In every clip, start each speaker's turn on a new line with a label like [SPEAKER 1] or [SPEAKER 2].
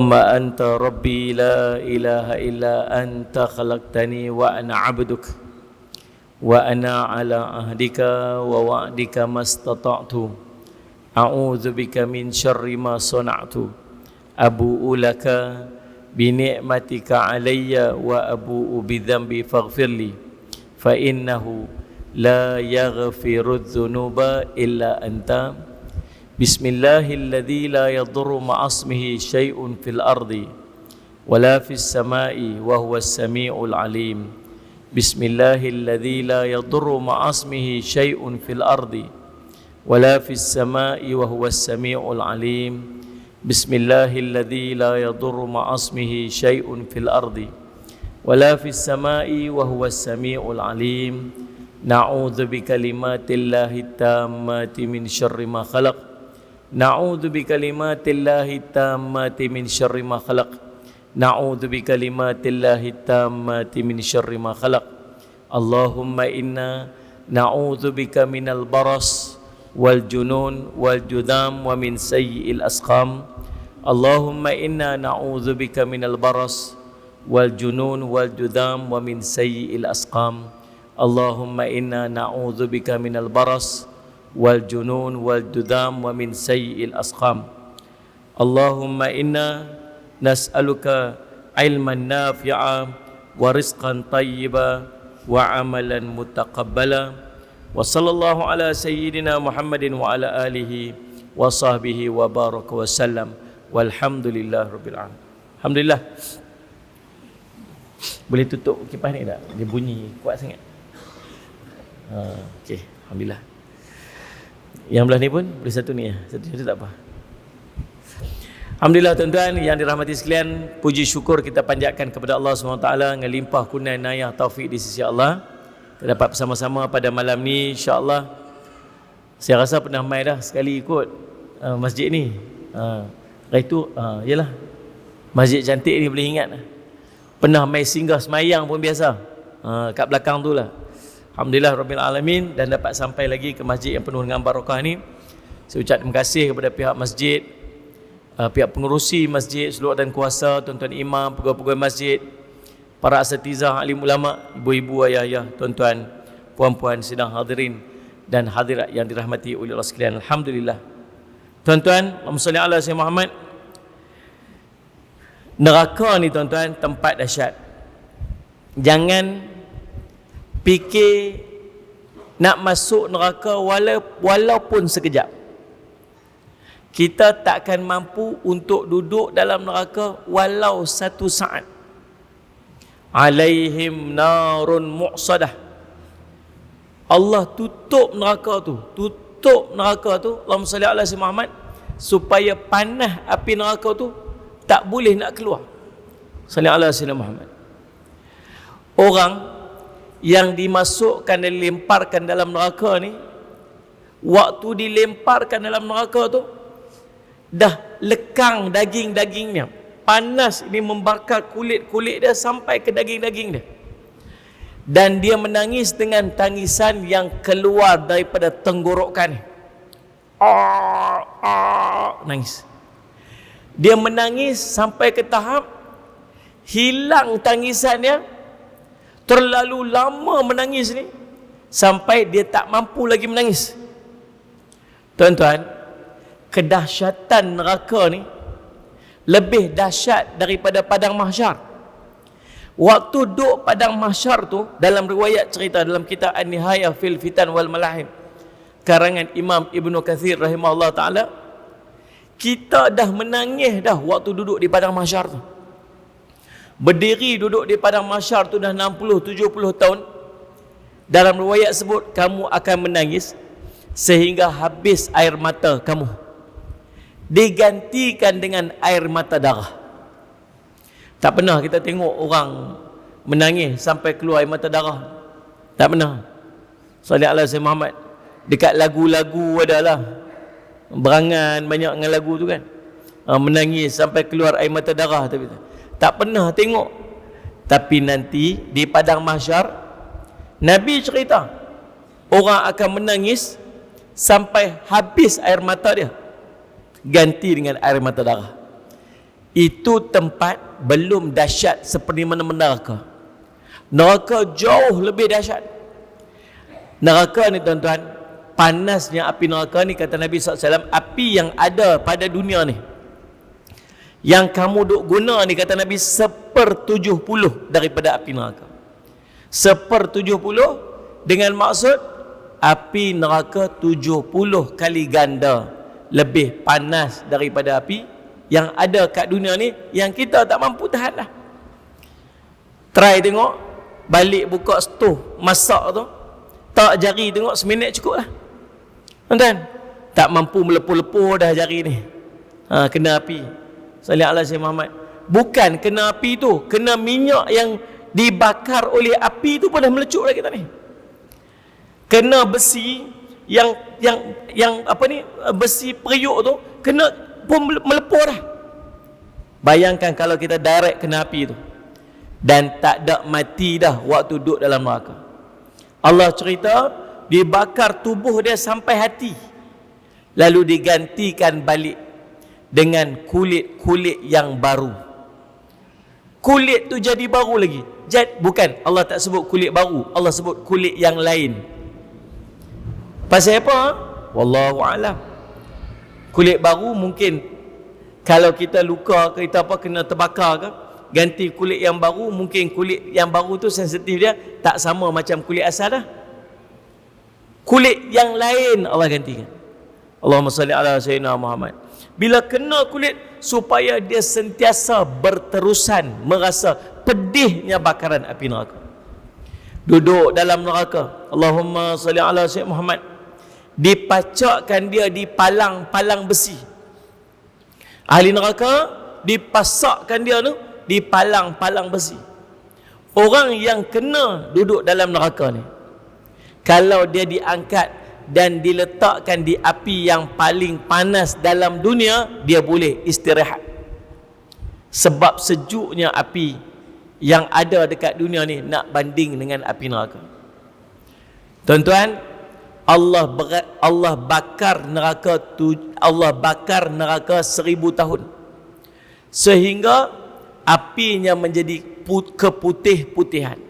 [SPEAKER 1] ما أنت ربي لا إله إلا أنت خلقتني وأنا عبدك وأنا على عهدك ووعدك ما استطعت أعوذ بك من شر ما صنعت أبوء لك بنعمتك علي وأبوء بذنبي فاغفر لي فإنه لا يغفر الذنوب إلا أنت بسم الله الذي لا يضر مع اسمه شيء في الأرض ولا في السماء وهو السميع العليم بسم الله الذي لا يضر مع اسمه شيء في الأرض ولا في السماء وهو السميع العليم بسم الله الذي لا يضر مع اسمه شيء في الأرض ولا في السماء وهو السميع العليم نعوذ بكلمات الله التامات من شر ما خلق نعوذ بكلمات الله التامات من شر ما خلق نعوذ بكلمات الله التامات من شر ما خلق اللهم إنا نعوذ بك من البرص والجنون والجذام ومن سيء الأسقام اللهم إنا نعوذ بك من البرص والجنون والجذام ومن سيء الأسقام اللهم إنا نعوذ بك من البرص والجنون والجذام ومن سيء الأسقام اللهم إنا نسألك علما نافعا ورزقا طيبا وعملا متقبلا وصلى الله على سيدنا محمد وعلى آله وصحبه وبارك وسلم والحمد لله رب العالمين. Alhamdulillah. Boleh tutup kipas ni tak? Dia bunyi kuat sangat. Okey, alhamdulillah. Yang belah ni pun boleh satu ni ya. Satu tak apa. Alhamdulillah tuan-tuan yang dirahmati sekalian, puji syukur kita panjatkan kepada Allah SWT dengan limpah kurnia inayah taufik di sisi Allah. Kita dapat bersama-sama pada malam ni insya-Allah. Saya rasa pernah mai dah sekali ikut masjid ni. Itu yalah. Masjid cantik ni boleh ingat. Pernah mai singgah semayang pun biasa. Kat belakang tu lah. Alhamdulillah Rabbil Alamin, dan dapat sampai lagi ke masjid yang penuh dengan barakah ni. Saya ucap terima kasih kepada pihak masjid, pihak pengurusi masjid, seluruh dan kuasa, tuan-tuan imam, pegawai-pegawai masjid, para asatizah, alim ulama, ibu-ibu, ayah-ayah, tuan-tuan, puan-puan sedang hadirin dan hadirat yang dirahmati oleh Allah sekalian. Alhamdulillah. Tuan-tuan, Allahumma salli ala Sayyidina Muhammad. Neraka ni tuan-tuan tempat dahsyat. Jangan fikir nak masuk neraka walaupun sekejap. Kita takkan mampu untuk duduk dalam neraka walau satu saat. Alaihim narun mu'sadah. Allah tutup neraka tu. Allahumma salli ala Sayyidina Muhammad, supaya panas api neraka tu tak boleh nak keluar. Salli ala Sayyidina Muhammad. Orang yang dimasukkan dan dilemparkan dalam neraka ni, waktu dilemparkan dalam neraka tu dah lekang daging-dagingnya, panas ini membakar kulit-kulit dia sampai ke daging-daging dia, dan dia menangis dengan tangisan yang keluar daripada tenggorokan. Nangis. Dia menangis sampai ke tahap hilang tangisannya. Terlalu lama menangis ni sampai dia tak mampu lagi menangis. Tuan-tuan, kedahsyatan neraka ni lebih dahsyat daripada padang mahsyar. Waktu duduk padang mahsyar tu, dalam riwayat cerita dalam kitab An-Nihayah fil Fitan wal Malahim karangan Imam Ibnu Katsir rahimahullah taala, kita dah menangis dah waktu duduk di padang mahsyar tu. Berdiri duduk di padang mahsyar tu dah 60-70 tahun. Dalam riwayat sebut kamu akan menangis sehingga habis air mata kamu, digantikan dengan air mata darah. Tak pernah kita tengok orang menangis sampai keluar air mata darah. Tak pernah. Salli ala Sayyidina Muhammad. Dekat lagu-lagu adalah berangan banyak dengan lagu tu kan, menangis sampai keluar air mata darah. Tapi tak pernah tengok. Tapi nanti di padang mahsyar, Nabi cerita orang akan menangis sampai habis air mata dia, ganti dengan air mata darah. Itu tempat belum dahsyat seperti mana-mana neraka. Neraka jauh lebih dahsyat. Neraka ni tuan-tuan, panasnya api neraka ni, kata Nabi SAW, api yang ada pada dunia ni, yang kamu duk guna ni, kata Nabi, 1/70 daripada api neraka. 1/70 dengan maksud api neraka 70 kali ganda lebih panas daripada api yang ada kat dunia ni, yang kita tak mampu tahan lah. Try tengok, balik buka stove masak tu, tak jari tengok seminit cukup lah. Tuan-tuan, tak mampu melepuh-lepuh dah jari ni. Kena api. Salih ala Syekh Muhammad. Bukan kena api tu, kena minyak yang dibakar oleh api tu pun dah melecup dah kita ni. Kena besi yang apa ni, besi periuk tu kena pun melepuh dah. Bayangkan kalau kita direct kena api tu, dan tak ada mati dah waktu duduk dalam neraka. Allah cerita dibakar tubuh dia sampai hati, lalu digantikan balik dengan kulit-kulit yang baru. Kulit tu jadi baru lagi. Bukan, Allah tak sebut kulit baru, Allah sebut kulit yang lain. Pasal apa? Wallahu a'lam. Kulit baru mungkin kalau kita luka ke, kita apa, kena terbakar ke, ganti kulit yang baru, mungkin kulit yang baru tu sensitif dia tak sama macam kulit asal dah. Kulit yang lain Allah gantikan. Allahumma salli ala sayyidina Muhammad. Bila kena kulit, supaya dia sentiasa berterusan merasa pedihnya bakaran api neraka. Duduk dalam neraka, Allahumma salli ala sayyidina Muhammad, dipacakkan dia di palang-palang besi. Ahli neraka dipasakkan dia tu di palang-palang besi. Orang yang kena duduk dalam neraka ni, kalau dia diangkat dan diletakkan di api yang paling panas dalam dunia, dia boleh istirahat. Sebab sejuknya api yang ada dekat dunia ni nak banding dengan api neraka. Tuan-tuan, Allah bakar neraka 1000 tahun, sehingga apinya menjadi keputih-putihan,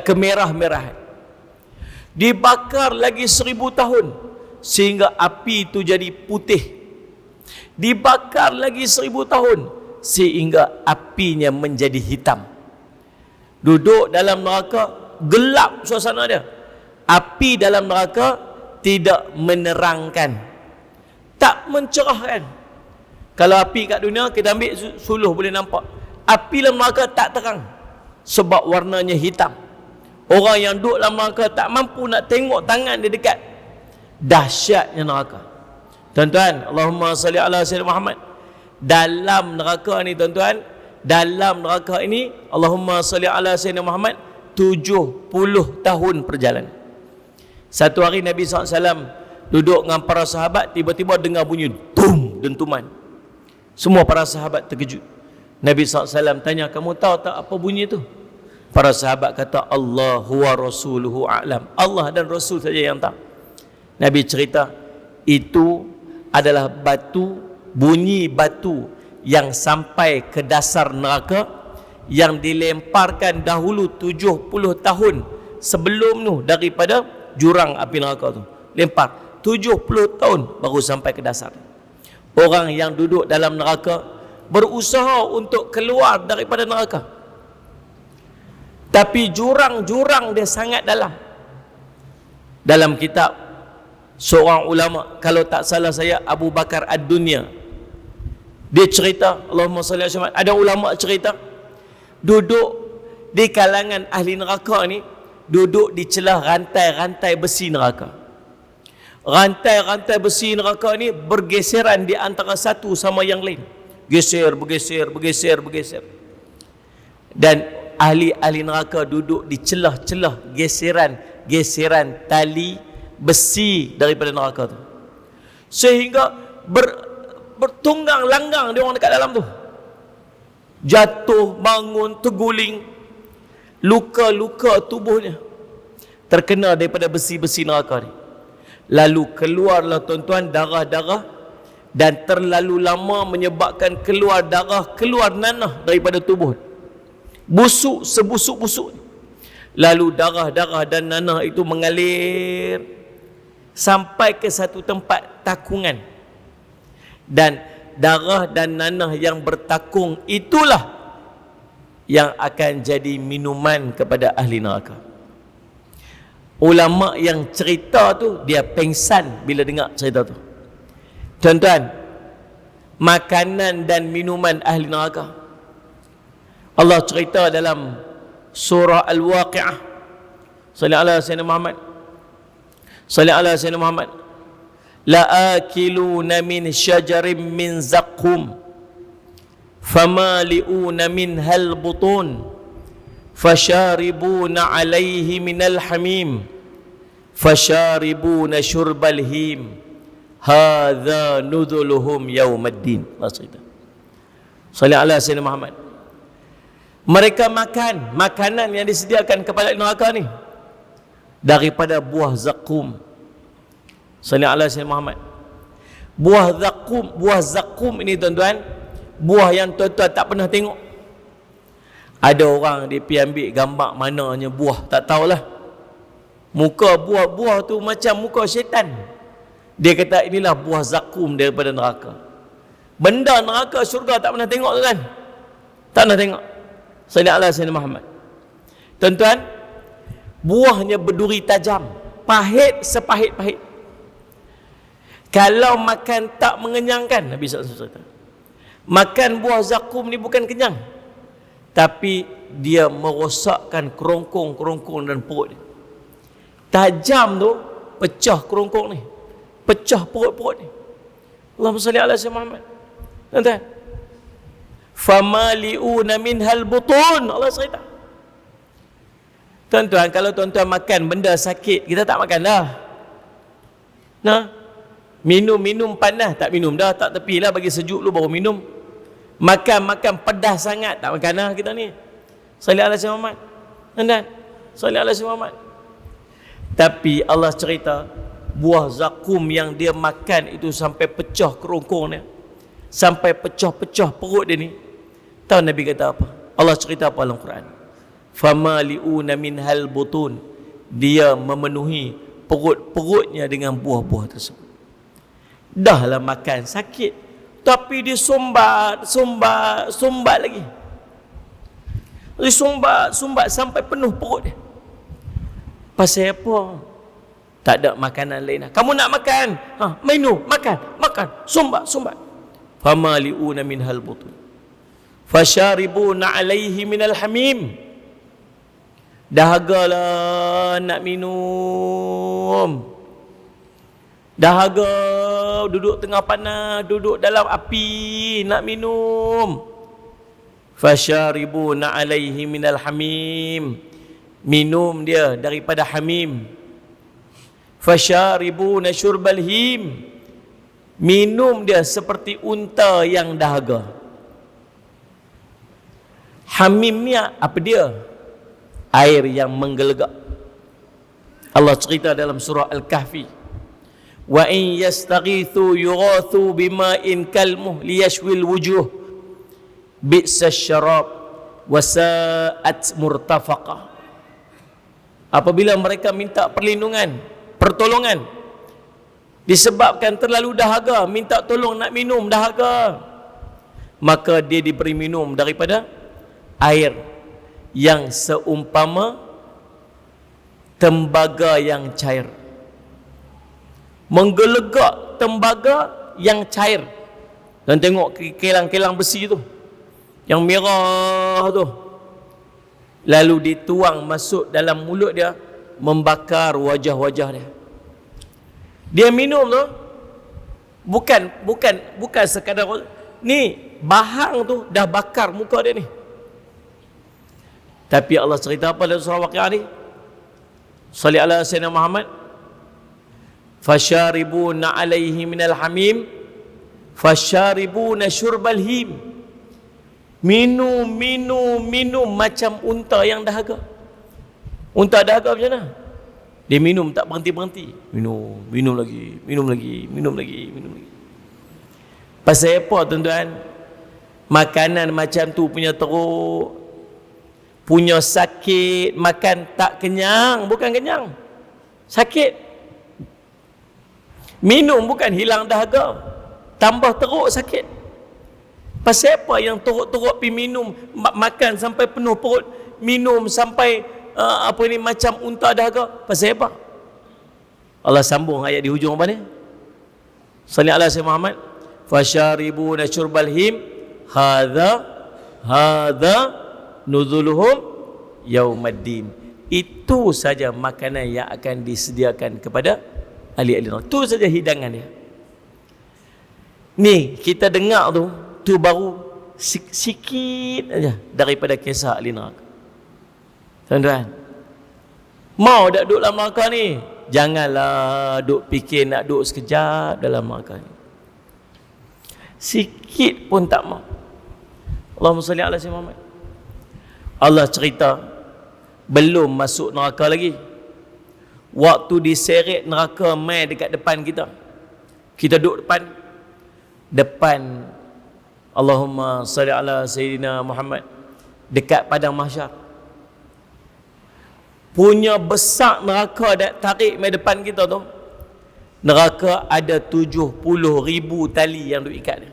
[SPEAKER 1] kemerah-merahan. Dibakar lagi 1000 tahun sehingga api itu jadi putih. Dibakar lagi 1000 tahun sehingga apinya menjadi hitam. Duduk dalam neraka, gelap suasana dia. Api dalam neraka tidak menerangkan, tak mencerahkan. Kalau api kat dunia kita ambil suluh boleh nampak. Api dalam neraka tak terang sebab warnanya hitam. Orang yang duduk dalam neraka tak mampu nak tengok tangan dia dekat. Dahsyatnya neraka. Tuan-tuan, Allahumma salli ala sayyidina Muhammad. Dalam neraka ni tuan-tuan, dalam neraka ini, Allahumma salli ala sayyidina Muhammad, 70 tahun perjalanan. Satu hari Nabi SAW duduk dengan para sahabat, tiba-tiba dengar bunyi tum, dentuman. Semua para sahabat terkejut. Nabi SAW tanya, kamu tahu tak apa bunyi itu? Para sahabat kata, Allahu wa rasuluhu a'lam. Allah dan Rasul saja yang tahu. Nabi cerita, itu adalah batu, bunyi batu yang sampai ke dasar neraka, yang dilemparkan dahulu 70 tahun sebelum tu daripada jurang api neraka tu. Lempar 70 tahun baru sampai ke dasar. Orang yang duduk dalam neraka berusaha untuk keluar daripada neraka, tapi jurang-jurang dia sangat dalam. Dalam kitab seorang ulama, kalau tak salah saya, Abu Bakar Ad-Dunya, dia cerita, Allahumma salli alaihi wasallam, ada ulama cerita duduk di kalangan ahli neraka ni, duduk di celah rantai-rantai besi neraka. Rantai-rantai besi neraka ni bergeseran di antara satu sama yang lain. Geser, bergeser, bergeser, bergeser. Dan ahli-ahli neraka duduk di celah-celah geseran tali besi daripada neraka tu. Sehingga bertunggang langgang dia orang dekat dalam tu. Jatuh, bangun, terguling. Luka-luka tubuhnya terkena daripada besi-besi neraka ni. Lalu keluarlah tuan-tuan darah-darah dan terlalu lama menyebabkan keluar darah, keluar nanah daripada tubuh. Busuk sebusuk-busuk. Lalu darah-darah dan nanah itu mengalir sampai ke satu tempat takungan. Dan darah dan nanah yang bertakung itulah yang akan jadi minuman kepada ahli neraka. Ulama yang cerita tu dia pengsan bila dengar cerita tu. Tuan-tuan, makanan dan minuman ahli neraka, Allah cerita dalam surah Al-Waqi'ah. Salli ala Sayyidina Muhammad. Salli ala Sayyidina Muhammad. La'akiluna min syajarin min zaqqum famali'una minhal butun fasharibuna alaihi minal hamim fasharibuna syurbal him hadza nuzuluhum yaumaddin. Salli ala Sayyidina Muhammad. Mereka makan makanan yang disediakan kepada neraka ni daripada buah zakum. Salli ala Sayyidina Muhammad. Buah zakum ini tuan-tuan, buah yang tuan-tuan tak pernah tengok. Ada orang dia pergi ambil gambar mananya buah, tak tahulah. Muka buah tu macam muka syaitan. Dia kata inilah buah zakum daripada neraka. Benda neraka syurga tak pernah tengok tuan. Tak pernah tengok. Salli ala Sayyidina Muhammad. Tuan-tuan, buahnya berduri tajam, pahit sepahit-pahit. Kalau makan tak mengenyangkan, Nabi SAW. Makan buah zakum ni bukan kenyang, tapi dia merosakkan kerongkong dan perut dia. Tajam tu pecah kerongkong ni, pecah perut-perut ni. Allahumma salli ala Sayyidina Muhammad. Tuan-tuan, famali'una minhal butun, Allah cerita. Tuan-tuan, kalau tuan-tuan makan benda sakit, kita tak makan dah. Nah, minum panas tak minum dah, tak tepilah, bagi sejuk dulu baru minum. Makan pedas sangat tak makan dah kita ni. Salli ala Sayyidina Muhammad. Tuan-tuan, salli ala Sayyidina Muhammad. Tapi Allah cerita buah zakum yang dia makan itu sampai pecah kerongkong dia, sampai pecah-pecah perut dia ni. Tahu Nabi kata apa? Allah cerita apa dalam Quran? Famali'una minhal butun. Dia memenuhi perut-perutnya dengan buah-buah tersebut. Dahlah makan sakit, tapi dia sumbat lagi. Dia sumbat sampai penuh perut dia. Pasal apa? Tak ada makanan lain. Kamu nak makan? Minum, makan, sumbat. Famali'una minhal butun. Fasharibuna alaihi minal hamim. Dahagalah nak minum. Dahaga duduk tengah panas, duduk dalam api nak minum. Fasharibuna alaihi minal hamim. Minum dia daripada hamim. Fasharibuna syurbal him. Minum dia seperti unta yang dahaga. Hamim ni apa dia? Air yang menggelegak. Allah cerita dalam surah Al-Kahfi, wa in yastaghithu yughathu bima'in kalmuh liyashwil wujuh bi'sa syarab wa sa'at murtafaqah. Apabila mereka minta pertolongan disebabkan terlalu dahaga, minta tolong nak minum dahaga, maka dia diberi minum daripada air yang seumpama tembaga yang cair. Menggelegak tembaga yang cair. Dan tengok kelang-kelang besi tu yang merah tu, lalu dituang masuk dalam mulut dia, membakar wajah-wajah dia. Dia minum tu bukan sekadar ni, bahang tu dah bakar muka dia ni. Tapi Allah cerita apa dalam surah Waqi'ah ni? Salli ala Sayyidina Muhammad. Fasharibuna alaihi minal hamim fasharibuna syurbal him. Minum macam unta yang dahaga. Unta dahaga macam mana? Dia minum tak berhenti-berhenti. Minum lagi. Pasal apa tuan-tuan? Makanan macam tu punya teruk, punya sakit, makan tak kenyang, bukan kenyang, sakit. Minum bukan hilang dahaga, tambah teruk sakit. Pasal apa yang teruk-teruk pergi minum, makan sampai penuh perut, minum sampai macam unta dahaga? Pasal apa? Allah sambung ayat di hujung apa ni? Salli ala sayyidina Muhammad. Fasyaribuna syurbal him hadza nuzuluhum yaumaddin. Itu saja makanan yang akan disediakan kepada ahli-ahli neraka. Itu saja hidangan dia. Ni kita dengar tu baru sikit aja daripada kisah ahli neraka. Tuan-tuan, mau tak duduk dalam neraka ni? Janganlah duk fikir nak duduk sekejap dalam neraka ni. Sikit pun tak mau. Allahumma salli ala sayyidina Muhammad. Allah cerita belum masuk neraka lagi. Waktu diseret neraka mai dekat depan kita. Kita duduk depan Allahumma salli ala sayyidina Muhammad, dekat padang mahsyar. Punya besar neraka dak tarik mai depan kita tu. Neraka ada 70,000 tali yang duk ikat dia.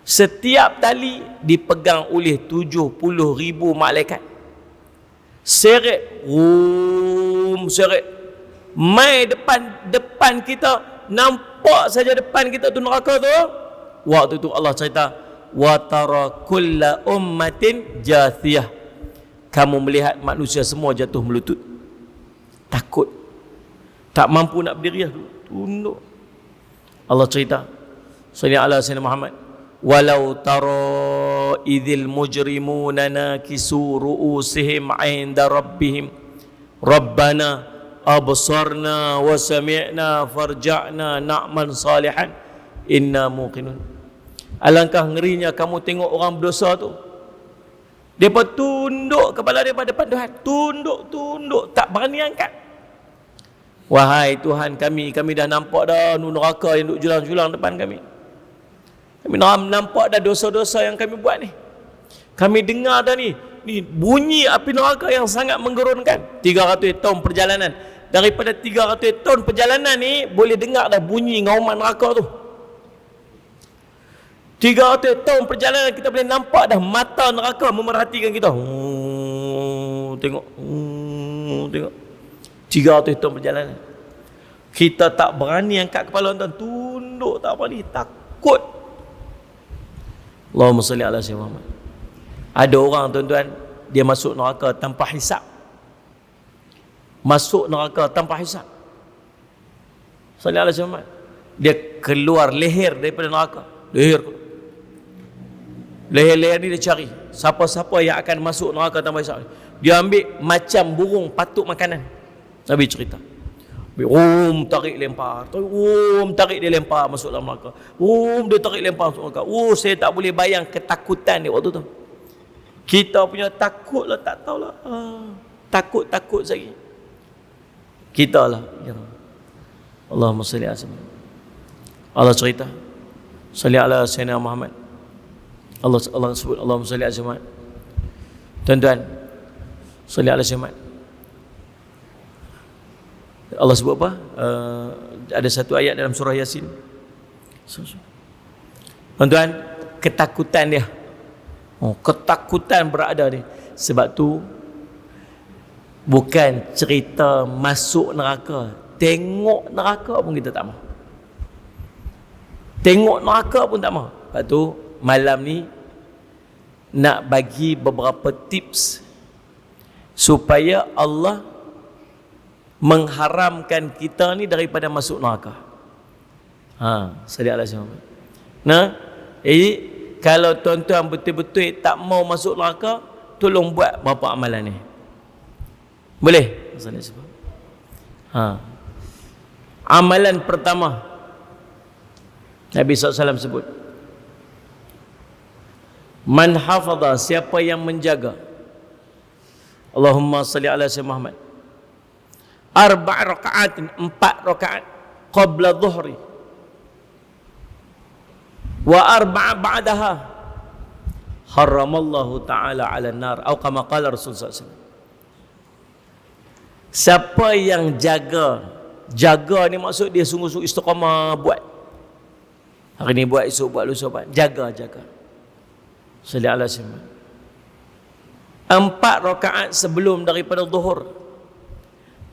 [SPEAKER 1] Setiap tali dipegang oleh 70,000 malaikat. Seret, seret. Mai depan kita, nampak saja depan kita tu neraka tu. Waktu tu Allah cerita, wa tara kulla ummatin jathiyah. Kamu melihat manusia semua jatuh melutut. Takut. Tak mampu nak berdiri, tunduk. Allah cerita, sallallahu alaihi wasallam Muhammad, walau tara idzil mujrimuna nakisu ru'usihim 'inda rabbihim rabbana absarna wa sami'na farja'na na'mal salihan inna muqinun. Alangkah ngerinya kamu tengok orang berdosa tu, depa tunduk kepala depa depan Tuhan, tunduk tak berani angkat. Wahai Tuhan kami dah nampak dah neraka yang duk julang-julang depan kami. Kami nampak dah dosa-dosa yang kami buat ni. Kami dengar dah ni bunyi api neraka yang sangat menggerunkan. 300 tahun perjalanan. Daripada 300 tahun perjalanan ni boleh dengar dah bunyi ngauman neraka tu. 300 tahun perjalanan kita boleh nampak dah mata neraka memerhatikan kita. Tengok. 300 tahun perjalanan. Kita tak berani angkat kepala, tunduk tak berani, takut. Allahumma salli ala sayyidina Muhammad. Ada orang tuan-tuan, dia masuk neraka tanpa hisap. Masuk neraka tanpa hisap. Salli ala sayyidina Muhammad. Dia keluar leher daripada neraka. Leher ni dia cari siapa-siapa yang akan masuk neraka tanpa hisap. Dia ambil macam burung patuk makanan. Nabi cerita. Tarik lempar. Tarik dia lempar masuk dalam neraka. Dia tarik lempar masuk neraka. Saya tak boleh bayang ketakutan dia waktu tu. Kita punya takut lah, tak tahulah. Takut lagi. Kita lah. Ya. Allahumma salli ala sayyidina. Allah cerita. Salli ala sayyidina Muhammad. Allah sebut Allahumma salli ala sayyidina. Tuan-tuan, salli ala sayyidina. Allah sebut apa? Ada satu ayat dalam surah Yasin. Tuan-tuan, ketakutan dia. Ketakutan berada ni. Sebab tu bukan cerita masuk neraka, tengok neraka pun kita tak mahu. Tengok neraka pun tak mahu. Sebab tu malam ni nak bagi beberapa tips supaya Allah mengharamkan kita ni daripada masuk neraka. Sallallahu alaihi wasallam. Jadi kalau tuan-tuan betul-betul tak mau masuk neraka, tolong buat berapa amalan ni. Boleh? Sallallahu alaihi. Amalan pertama Nabi SAW sebut, man hafadha, siapa yang menjaga, Allahumma salli ala sayyidina Muhammad, 4 raka'atin, 4 rakaat qabla dhuhri, wa arba'a ba'daha haramallahu ta'ala 'alan nar atau kama qala Rasulullah SAW. Siapa yang jaga ni maksud dia sungguh-sungguh istiqamah buat. Hari ni buat, esok buat, lusa buat. Jaga. Sallallahu alaihi wasallam. 4 rakaat sebelum daripada zuhur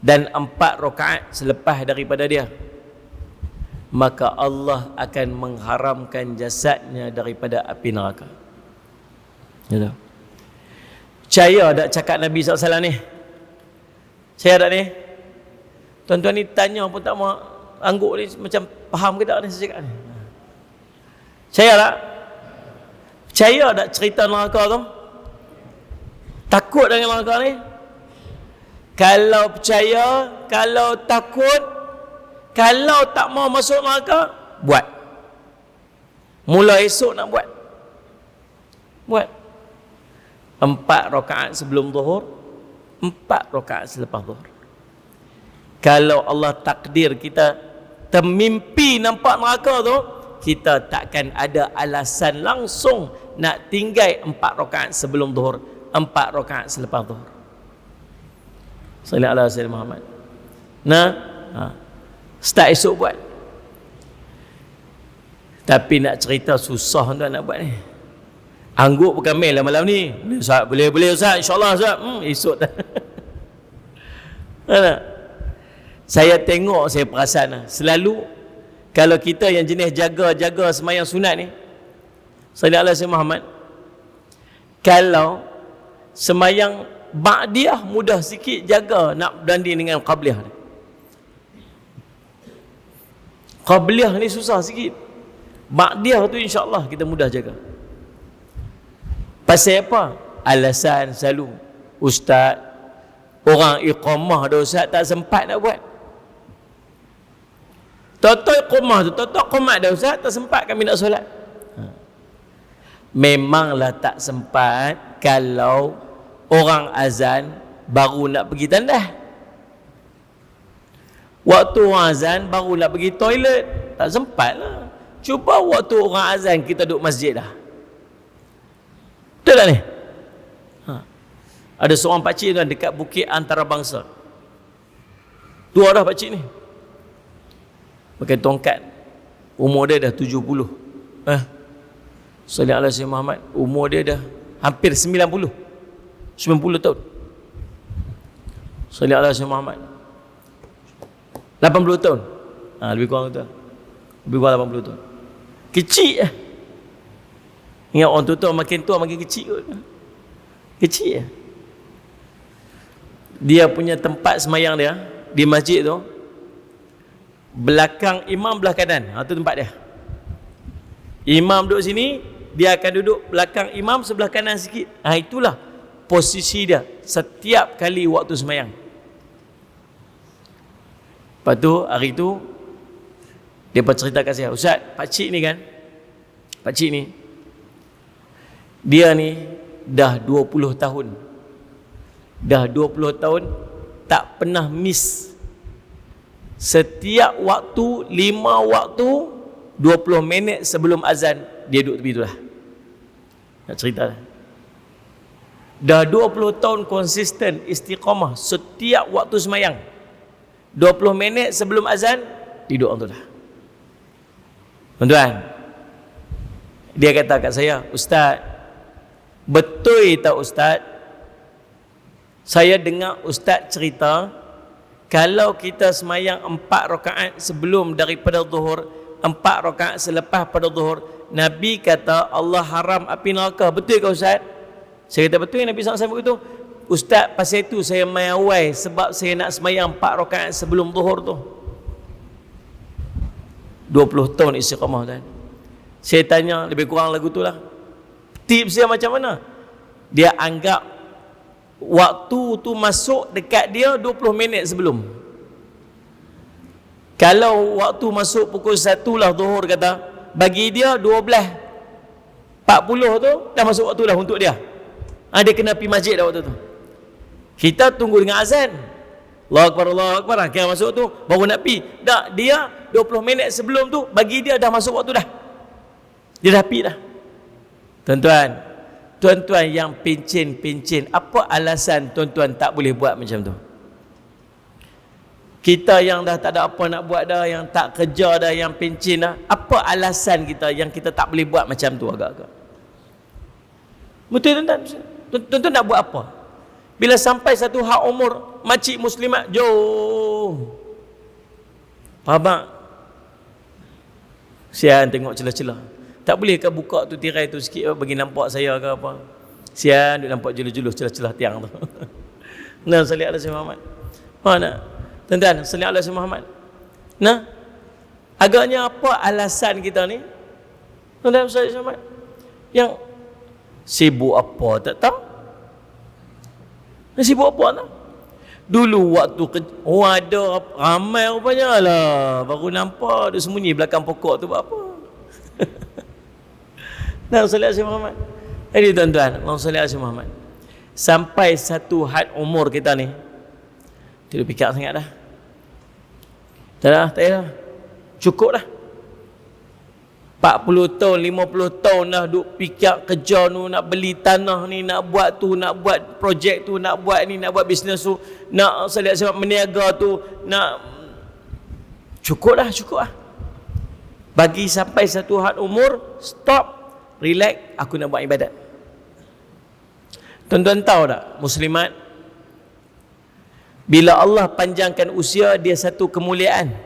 [SPEAKER 1] dan 4 rakaat selepas daripada dia, maka Allah akan mengharamkan jasadnya daripada api neraka. Ya. Percaya tak cakap Nabi SAW ni? Saya tak ni? Tuan-tuan ni tanya pun tak mau angguk ni, macam faham ke tak ni saya cakap ni? Percaya tak? Percaya tak cerita neraka tu? Takut dengan neraka ni? Kalau percaya, kalau takut, kalau tak mau masuk neraka, buat. Mula esok nak buat. Buat. 4 rakaat sebelum zuhur, 4 rakaat selepas zuhur. Kalau Allah takdir kita termimpi nampak neraka tu, kita takkan ada alasan langsung nak tinggal 4 rakaat sebelum zuhur, 4 rakaat selepas zuhur. Sallallahu alaihi wasallam Muhammad. Nah, start esok buat. Tapi nak cerita susah tuan nak buat ni. Angguk bukan main lah malam ni. Boleh Ustaz, insya-Allah Ustaz. Esok tak. Saya tengok, saya perasan selalu kalau kita yang jenis jaga sembahyang sunat ni, sallallahu alaihi wasallam Muhammad, kalau sembahyang ba'diyah mudah sikit jaga nak beranding dengan qabliyah. Qabliyah ni susah sikit. Ba'diyah tu insya-Allah kita mudah jaga. Pasal apa? Alasan selalu, ustaz, orang iqamah dah ustaz tak sempat nak buat. Toto iqamah tu, toto qomat dah ustaz tak sempat kami nak solat. Memanglah tak sempat kalau orang azan baru nak pergi tandas. Waktu orang azan baru nak pergi toilet, tak sempat lah. Cuba waktu orang azan kita duduk masjid dah. Betul tak ni? Ada seorang pakcik tuan dekat Bukit Antarabangsa. 2 dah pakcik ni. Pakai tongkat. Umur dia dah 70. Sallallahu alaihi wasallam Muhammad, umur dia dah hampir 90 tahun. Sallallahu alaihi wasallam Muhammad, 80 tahun. Lebih kurang tu. Lebih kurang 80 tahun. Kecil lah. Ingat orang tua makin tua makin kecil kot. Kecil lah. Dia punya tempat semayang dia di masjid tu, belakang imam belah kanan. Itu tempat dia. Imam duduk sini, dia akan duduk belakang imam sebelah kanan sikit. Itulah posisi dia setiap kali waktu semayang. Lepas tu hari tu dia bercerita kat saya, Ustaz, pakcik ni kan, pakcik ni dia ni dah 20 tahun. Dah 20 tahun tak pernah miss. Setiap waktu 5 waktu 20 minit sebelum azan dia duduk tepi tu lah. Nak cerita lah. Dah 20 tahun konsisten istiqamah setiap waktu semayang. 20 minit sebelum azan dia duduk tu lah. Tuan-tuan, dia kata kat saya, Ustaz, betul tak Ustaz? Saya dengar Ustaz cerita kalau kita semayang 4 rakaat sebelum daripada zuhur, 4 rakaat selepas pada zuhur, Nabi kata Allah haram api neraka. Betul ke Ustaz? Saya kata betul, Nabi SAW begitu. Ustaz, pasal itu saya main awal sebab saya nak semayang 4 rakaat sebelum zuhur tu. 20 tahun istiqamah kan. Saya tanya lebih kurang lagu tu lah. Tips dia macam mana? Dia anggap waktu tu masuk dekat dia 20 minit sebelum. Kalau waktu masuk pukul 1 lah zuhur kata, bagi dia 12.40 tu dah masuk waktu dah untuk dia. Dia kena pergi masjid dah waktu tu. Kita tunggu dengan azan. Allahu Akbar, Allahu Akbar, kira masuk tu baru nak pergi. Tak, dia 20 minit sebelum tu bagi dia dah masuk waktu dah. Dia dah happy dah. Tuan-tuan yang pencen, apa alasan tuan-tuan tak boleh buat macam tu? Kita yang dah tak ada apa nak buat dah, yang tak kerja dah, yang pencen dah, apa alasan kita yang kita tak boleh buat macam tu agak-agak? Betul tuan-tuan? Tuan-tuan nak buat apa? Bila sampai satu hak umur, makcik muslimat, jom. Faham tak? Sian tengok celah-celah. Tak boleh ke buka tu tirai tu sikit bagi nampak saya ke apa? Sian duk nampak julus-julus celah-celah tiang tu. Nah, salli alaihi Muhammad. Faham tak? Tuan-tuan, salli alaihi Muhammad. Nah, agaknya apa alasan kita ni? Tuan-tuan, salli alaihi Muhammad. Yang sibuk apa tak tahu. Sibuk apa tak? Dulu waktu ada ramai rupanya lah, baru nampak dia sembunyi belakang pokok tu buat apa? Nah, salli alaihi Muhammad. Jadi tuan-tuan, Allahumma salli alaihi Muhammad. Sampai satu had umur kita ni, tidak fikir sangat dah. Tak dah. Cukup dah. 40 tahun, 50 tahun dah duk fikir kerja tu, nak beli tanah ni, nak buat tu, nak buat projek tu, nak buat ni, nak buat bisnes tu, nak sebab meniaga tu, nak cukup dah. Bagi sampai satu had umur, stop, relax, aku nak buat ibadat. Tuan-tuan tahu tak, muslimat, bila Allah panjangkan usia, dia satu kemuliaan.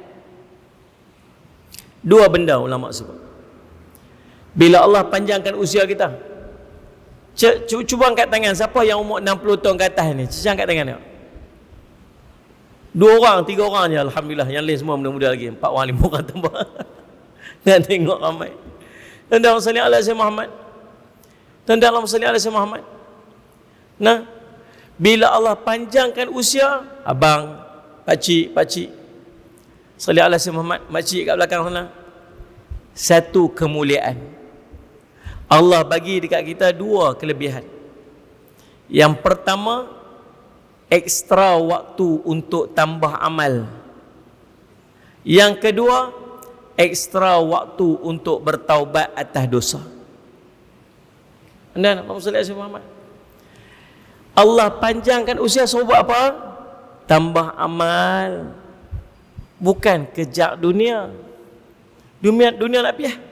[SPEAKER 1] Dua benda ulama sebut. Bila Allah panjangkan usia kita, cuba angkat tangan siapa yang umur 60 tahun ke atas ni. Cuba angkat tangan tengok. 2 orang, 3 orang je, alhamdulillah. Yang lain semua muda-muda lagi. 4 orang, 5 orang tambah. Dan tengok ramai. Tuan-tuan salli alaihi Muhammad. Tuan-tuan salli alaihi Muhammad. Nah, bila Allah panjangkan usia, abang, pakcik, salli alaihi Muhammad, makcik kat belakang sana, satu kemuliaan. Allah bagi dekat kita 2 kelebihan. Yang pertama, ekstra waktu untuk tambah amal. Yang kedua, ekstra waktu untuk bertaubat atas dosa. Anda nak sallallahu Muhammad. Allah panjangkan usia sebab apa? Tambah amal. Bukan kejar dunia. Dunia nak pergi.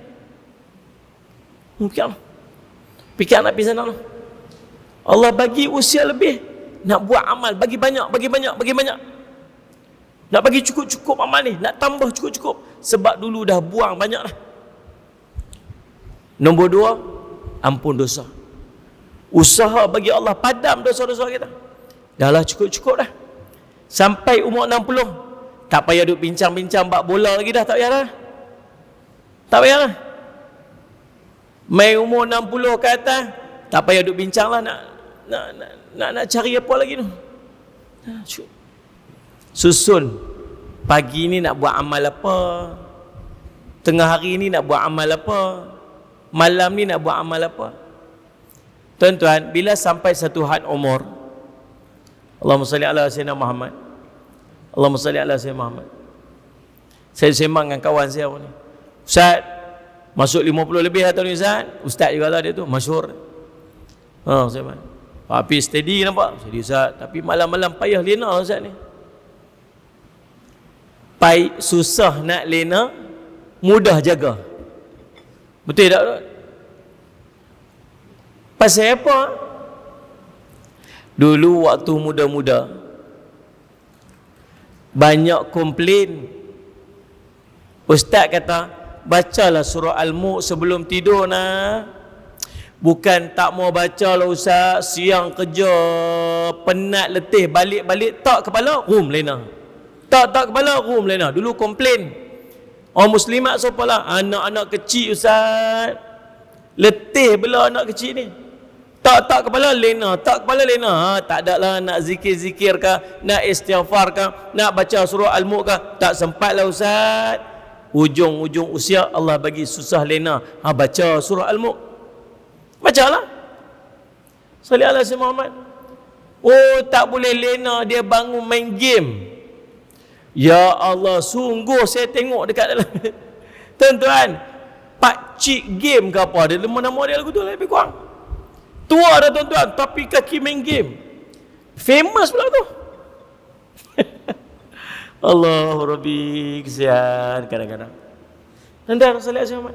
[SPEAKER 1] Fikir nak pergi sana. Allah bagi usia lebih, nak buat amal, bagi banyak. Nak bagi cukup amal ni, nak tambah cukup. Sebab dulu dah buang banyak dah. Nombor 2, ampun dosa. Usaha bagi Allah padam dosa-dosa kita. Dah lah cukup dah. Sampai umur 60, tak payah duk bincang-bincang bak bola lagi dah, tak payah lah. Mai umur 60 ke atas, tak payah duk bincang lah nak cari apa lagi tu. Susun pagi ni nak buat amal apa, tengah hari ni nak buat amal apa, malam ni nak buat amal apa. Tuan-tuan, bila sampai satu had umur, Allahumma salli ala sayyidina Muhammad, Allahumma salli ala sayyidina Muhammad. Saya sembang dengan kawan saya ni, Ustaz, masuk 50 lebih atau ni Ustaz juga lah dia tu, masyhur. Saya tapi steady nampak, steady Ustaz, tapi malam-malam payah lena Ustaz ni. Susah nak lena, mudah jaga. Betul tak? Pasal apa? Dulu waktu muda-muda banyak komplain. Ustaz kata, bacalah surah Al-Mulk sebelum tidur nah. Bukan tak mau baca lah Ustaz, siang kerja, penat, letih, balik-balik tak kepala, room lena. Tak kepala, room lena. Dulu komplain. Orang muslimat sopalah, anak-anak kecil Ustaz, letih bela anak kecil ni. Tak kepala lena, tak kepala lena. Tak ada lah nak zikir-zikir ke, nak istighfar ke, nak baca surah Al-Mulk ke, tak sempat lah Ustaz. Ujung-ujung usia Allah bagi susah lena. Baca surah Al-Mulk. Bacalah. Salli ala sayyidina Muhammad. Oh, tak boleh lena, dia bangun main game. Ya Allah, sungguh saya tengok dekat dalam. Tuan-tuan, pakcik game ke apa, dia nama dia lagu tu lebih kurang. Tua dah tuan-tuan, tapi kaki main game. Famous pula tu. Allah Rabbi, kesian kadang-kadang. Tuan-tuan, Rasulullah SAW.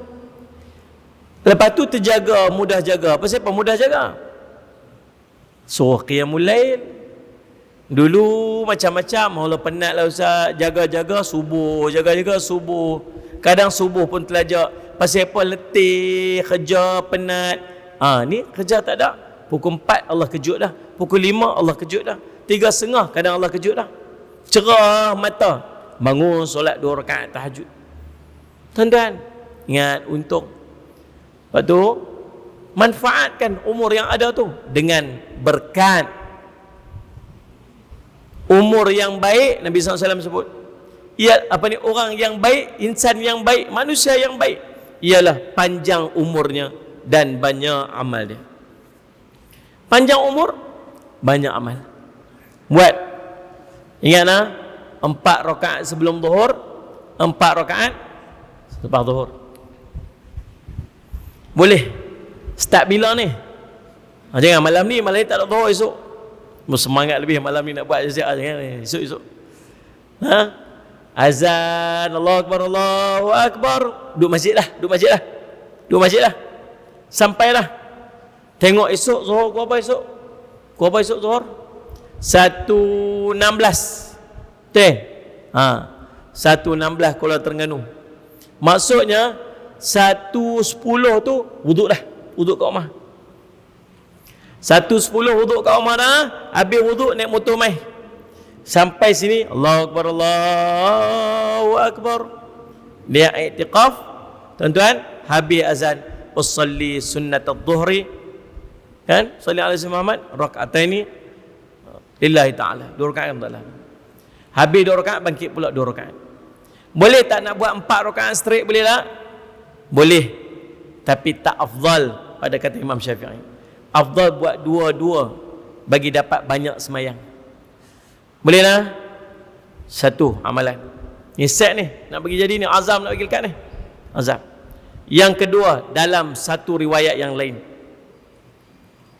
[SPEAKER 1] Lepas tu terjaga, mudah jaga. Apa siapa mudah jaga? Suruh qiyamul lail. Dulu macam-macam, Allah penat lah Ustaz, jaga-jaga subuh, jaga-jaga subuh. Kadang subuh pun terlajak. Pasal apa? Letih, kerja, penat. Ni kerja tak ada. Pukul 4 Allah kejut dah. Pukul 5 Allah kejut dah. 3.30 kadang Allah kejut dah. Cerah mata. Bangun solat 2 rakaat tahajud. Tuan-tuan, ingat untung. Lepas tu, manfaatkan umur yang ada tu dengan berkat. Umur yang baik, Nabi SAW sebut, orang yang baik, insan yang baik, manusia yang baik, ialah panjang umurnya dan banyak amal dia. Panjang umur, banyak amal. Buat, ingatlah, 4 rakaat sebelum zuhur, 4 rakaat selepas zuhur. Boleh. Start bila ni? Jangan malam ni, malam ni tak ada zuhur esok. Semangat lebih malam ni nak buat jangan esok-esok. Azan, Allahu Akbar, Allahu Akbar. Duduk masjid lah. Sampailah. Tengok esok zuhur, kau apa esok? Kau apa esok zuhur? 1.16. 1.16 Kuala Terengganu. Maksudnya 1.10 tu wuduk dah. Wuduk kat rumah. 1.10 wuduk kat rumah dah. Habis wuduk naik motor mai. Sampai sini Allahu Akbar, Allahu Akbar. Dia i'tikaf. Tuan-tuan, habis azan, usalli sunnat adh-dhuhri. Kan? Salli alaihi Muhammad rakaataini lillahi ta'ala. 2 rakaat Allah. Habis 2 rakaat bangkit pula 2 rakaat. Boleh tak nak buat 4 rakaat straight, boleh tak? Boleh. Tapi tak afdal pada kata Imam Syafi'i. Afdal buat 2-2 bagi dapat banyak semayang. Boleh lah. Satu amalan. Ni set ni, nak bagi jadi ni, azam nak bagi dekat ni. Azam. Yang kedua, dalam satu riwayat yang lain,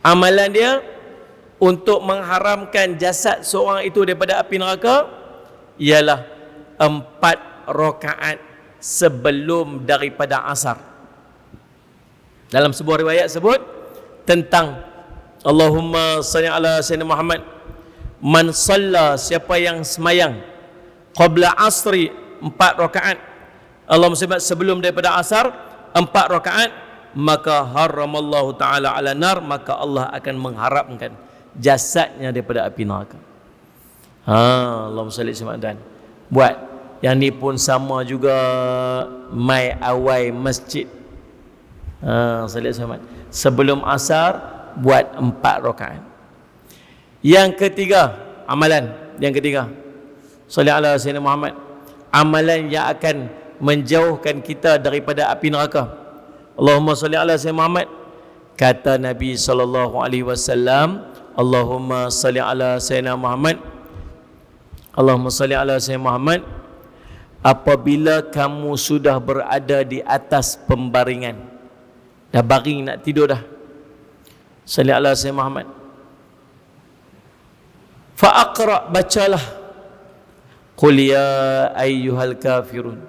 [SPEAKER 1] amalan dia untuk mengharamkan jasad seorang itu daripada api neraka ialah 4 rakaat sebelum daripada asar. Dalam sebuah riwayat sebut tentang Allahumma salli ala sayyidina Muhammad, man salla, siapa yang semayang qabla asri 4 rakaat, Allahumma sebelum daripada asar 4 rakaat, maka haramallahu ta'ala ala nar, maka Allah akan mengharapkan jasadnya daripada api neraka. Allahumma salli alaihi. Buat yang ni pun sama juga, mai awai masjid. Salli alaihi. Sebelum asar buat 4 rakaat. Yang ketiga, amalan yang ketiga, salli ala sayyidina Muhammad, amalan yang akan menjauhkan kita daripada api neraka. Allahumma salli ala sayyidina Muhammad. Kata Nabi sallallahu alaihi wasallam, Allahumma salli ala sayyidina Muhammad, Allahumma salli ala sayyidina Muhammad, apabila kamu sudah berada di atas pembaringan, dah baring nak tidur dah, salli ala sayyidina Muhammad, fa aqra, bacalah qul ya ayyuhal kafirun,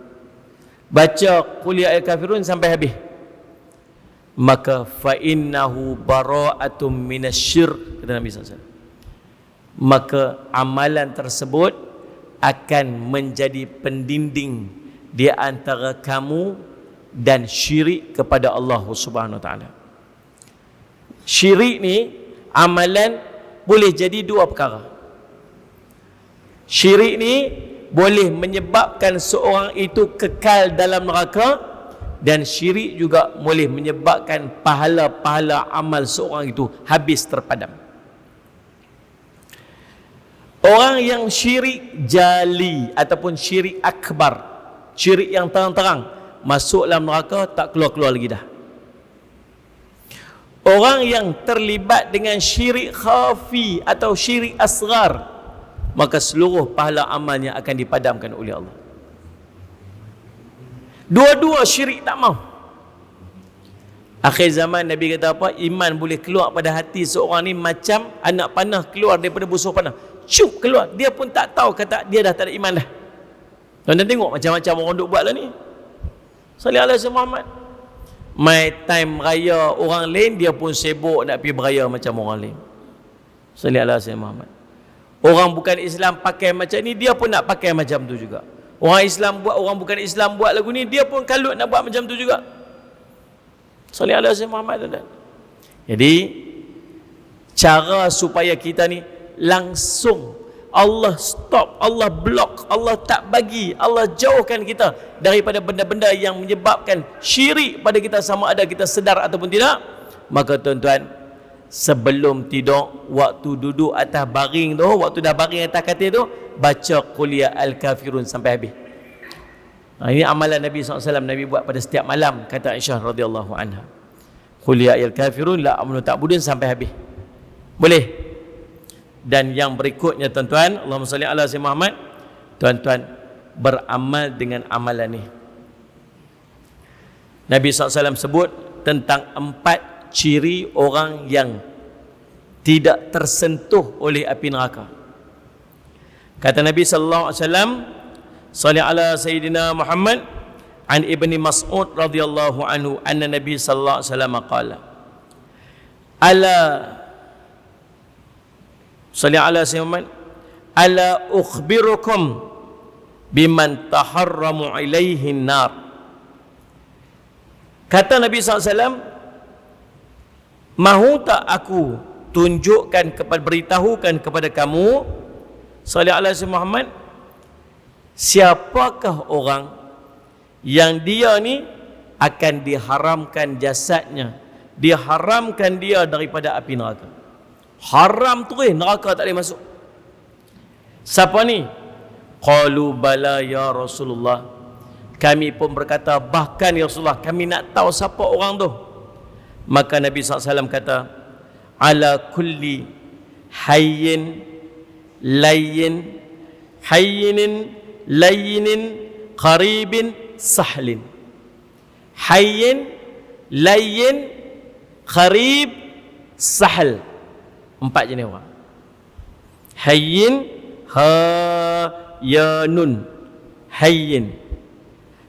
[SPEAKER 1] baca qul ya ayyuhal kafirun sampai habis. Maka fa innahu bara'atum minasyirk, kata Nabi SAW, maka amalan tersebut akan menjadi pendinding di antara kamu dan syirik kepada Allah Subhanahu Wa Taala. Syirik ni amalan boleh jadi 2 perkara. Syirik ni boleh menyebabkan seorang itu kekal dalam neraka, dan syirik juga boleh menyebabkan pahala-pahala amal seorang itu habis terpadam. Orang yang syirik jali ataupun syirik akbar, syirik yang terang-terang, masuk dalam neraka tak keluar-keluar lagi dah. Orang yang terlibat dengan syirik khafi atau syirik asghar, maka seluruh pahala amalnya akan dipadamkan oleh Allah. Dua-dua syirik tak mau. Akhir zaman Nabi kata apa? Iman boleh keluar pada hati seorang ni macam anak panah keluar daripada busur panah. Syuk keluar. Dia pun tak tahu kata dia dah tak ada iman dah. Tuan-tuan tengok macam-macam orang duk buat lah ni. Salih alaihi Muhammad. My time raya orang lain, dia pun sibuk nak pergi beraya macam orang lain. Salih alaihi Muhammad. Orang bukan Islam pakai macam ni, dia pun nak pakai macam tu juga. Orang Islam buat, orang bukan Islam buat lagu ni, dia pun kalut nak buat macam tu juga. Salih alaihi Muhammad. Jadi cara supaya kita ni langsung Allah stop, Allah block, Allah tak bagi, Allah jauhkan kita daripada benda-benda yang menyebabkan syirik pada kita, sama ada kita sedar ataupun tidak. Maka tuan-tuan, sebelum tidur, waktu duduk atas baring tu, waktu dah baring atas katil tu, baca Qul ya al-kafirun sampai habis. Ini amalan Nabi SAW, Nabi buat pada setiap malam, kata Aisyah radhiyallahu anha. Qul ya al-kafirun la amnu ta'budun sampai habis. Boleh. Dan yang berikutnya tuan-tuan, Allahumma salli ala sayyidina Muhammad, tuan-tuan beramal dengan amalan ni. Nabi SAW sebut tentang 4 ciri orang yang tidak tersentuh oleh api neraka. Kata Nabi sallallahu alaihi wasallam, salli ala sayyidina Muhammad, an Ibni Mas'ud radhiyallahu anhu anna Nabi sallallahu alaihi wasallam qala, ala salli ala sayyidina Muhammad, ala ukhbirukum biman taharramu ilaihi nar. Kata Nabi SAW, mahu tak aku tunjukkan kepada, beritahukan kepada kamu, salli ala sayyidina Muhammad, siapakah orang yang dia ni akan diharamkan jasadnya, diharamkan dia daripada api neraka. Haram tu neraka tak boleh masuk. Siapa ni? Qalu bala ya Rasulullah. Kami pun berkata, bahkan ya Rasulullah, kami nak tahu siapa orang tu. Maka Nabi SAW kata, ala kulli hayyin layyin, hayyinin layyinin qaribin sahlin. Hayyin layyin qarib sahl. 4 jenis orang. Hayyin, ha ya nun, hayyin.